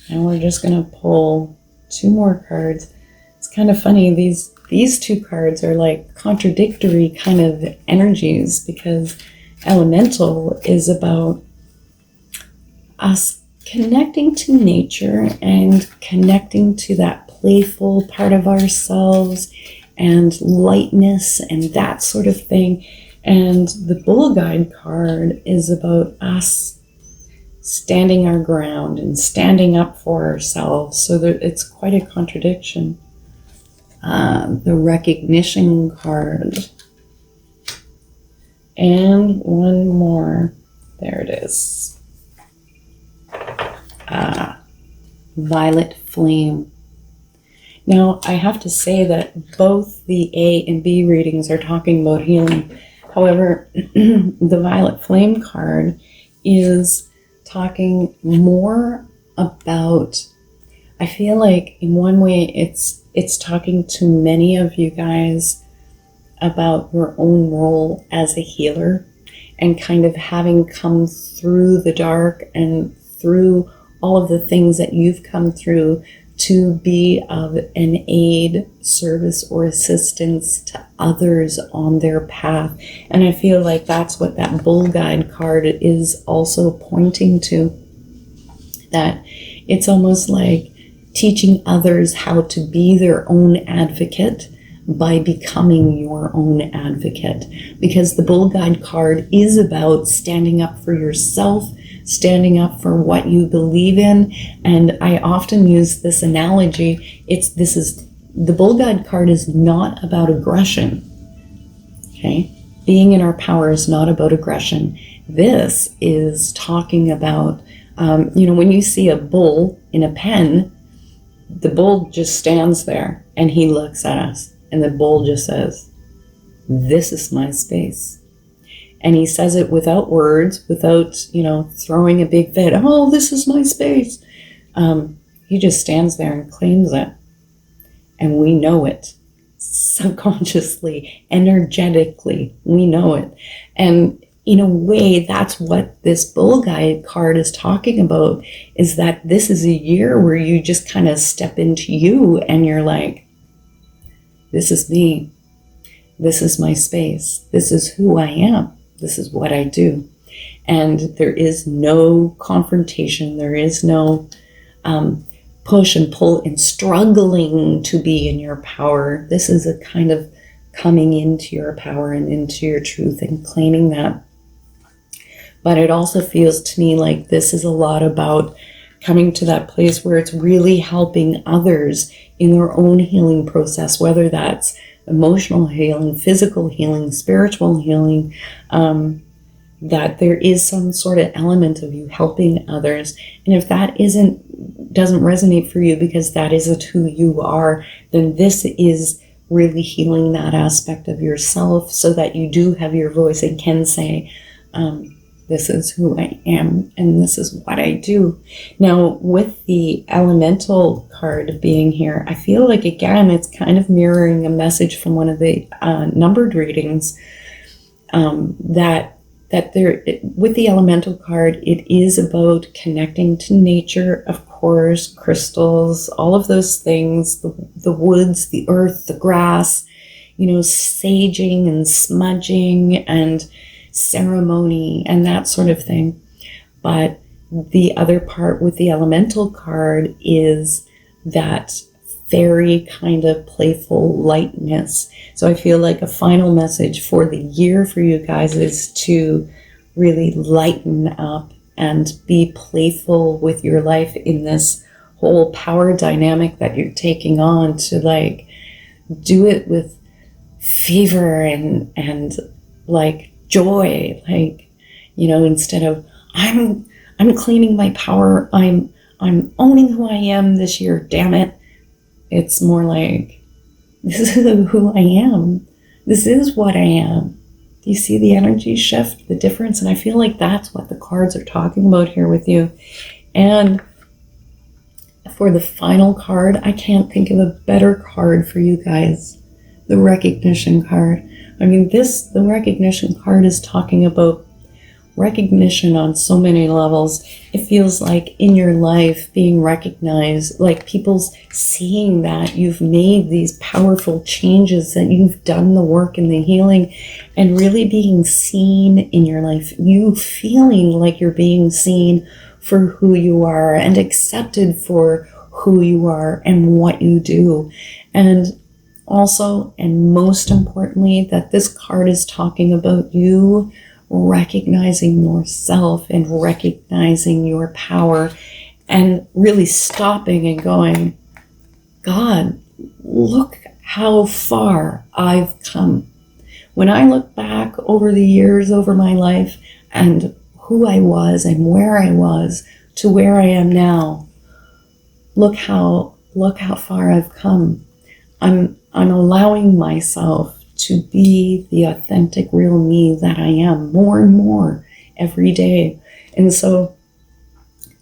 And we're just going to pull 2 more cards. It's kind of funny, these 2 cards are like contradictory kind of energies, because elemental is about us connecting to nature and connecting to that playful part of ourselves and lightness and that sort of thing. And the bull guide card is about us standing our ground and standing up for ourselves. So that it's quite a contradiction. The recognition card. And one more. There it is. Violet flame. Now, I have to say that both the A and B readings are talking about healing. However, the violet flame card is talking more about, I feel like in one way it's talking to many of you guys about your own role as a healer, and kind of having come through the dark and through all of the things that you've come through to be of an aid, service, or assistance to others on their path. And I feel like that's what that bull guide card is also pointing to. That it's almost like teaching others how to be their own advocate by becoming your own advocate. Because the bull guide card is about standing up for yourself, standing up for what you believe in. And I often use this analogy. The bull guide card is not about aggression. Okay? Being in our power is not about aggression. This is talking about, when you see a bull in a pen, the bull just stands there and he looks at us, and the bull just says, "This is my space." And he says it without words, without, throwing a big fit. "Oh, this is my space." He just stands there and claims it. And we know it. Subconsciously, energetically, we know it. And in a way, that's what this bull guide card is talking about, is that this is a year where you just kind of step into you and you're like, this is me. This is my space. This is who I am. This is what I do. And there is no confrontation. There is no push and pull and struggling to be in your power. This is a kind of coming into your power and into your truth and claiming that. But it also feels to me like this is a lot about coming to that place where it's really helping others in their own healing process, whether that's emotional healing, physical healing, spiritual healing, that there is some sort of element of you helping others. And if that doesn't resonate for you because that isn't who you are, then this is really healing that aspect of yourself so that you do have your voice and can say, this is who I am and this is what I do. Now, with the elemental card being here, I feel like, again, it's kind of mirroring a message from one of the numbered readings, that there, with the elemental card, it is about connecting to nature, of course, crystals, all of those things, the woods, the earth, the grass, saging and smudging and ceremony and that sort of thing. But the other part with the elemental card is that fairy kind of playful lightness. So I feel like a final message for the year for you guys is to really lighten up and be playful with your life in this whole power dynamic that you're taking on, to like do it with fever and like joy, like, instead of I'm claiming my power, I'm owning who I am this year, damn it. It's more like, this is who I am. This is what I am. Do you see the energy shift, the difference? And I feel like that's what the cards are talking about here with you. And for the final card, I can't think of a better card for you guys the recognition card. I mean, the recognition card is talking about recognition on so many levels. It feels like in your life being recognized, like people's seeing that you've made these powerful changes, that you've done the work and the healing, and really being seen in your life. You feeling like you're being seen for who you are and accepted for who you are and what you do. And also, and most importantly, that this card is talking about you recognizing yourself and recognizing your power and really stopping and going, God, look how far I've come. When I look back over the years, over my life, and who I was and where I was to where I am now, look how far I've come. I'm allowing myself to be the authentic, real me that I am more and more every day. And so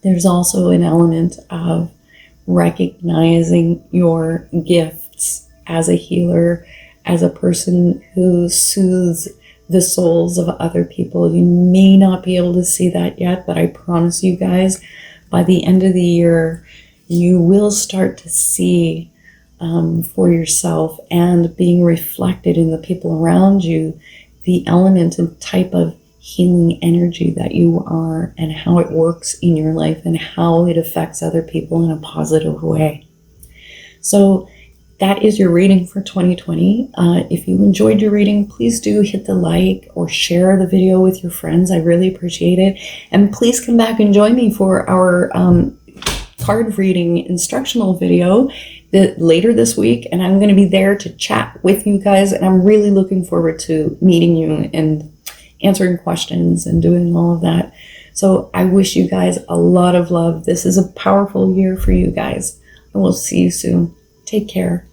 there's also an element of recognizing your gifts as a healer, as a person who soothes the souls of other people. You may not be able to see that yet, but I promise you guys, by the end of the year, you will start to see for yourself and being reflected in the people around you, the element and type of healing energy that you are and how it works in your life and how it affects other people in a positive way. So that is your reading for 2020. If you enjoyed your reading, please do hit the like or share the video with your friends. I really appreciate it. And please come back and join me for our card reading instructional video later this week, and I'm going to be there to chat with you guys, and I'm really looking forward to meeting you and answering questions and doing all of that. So I wish you guys a lot of love. This is a powerful year for you guys, and we'll see you soon. Take care.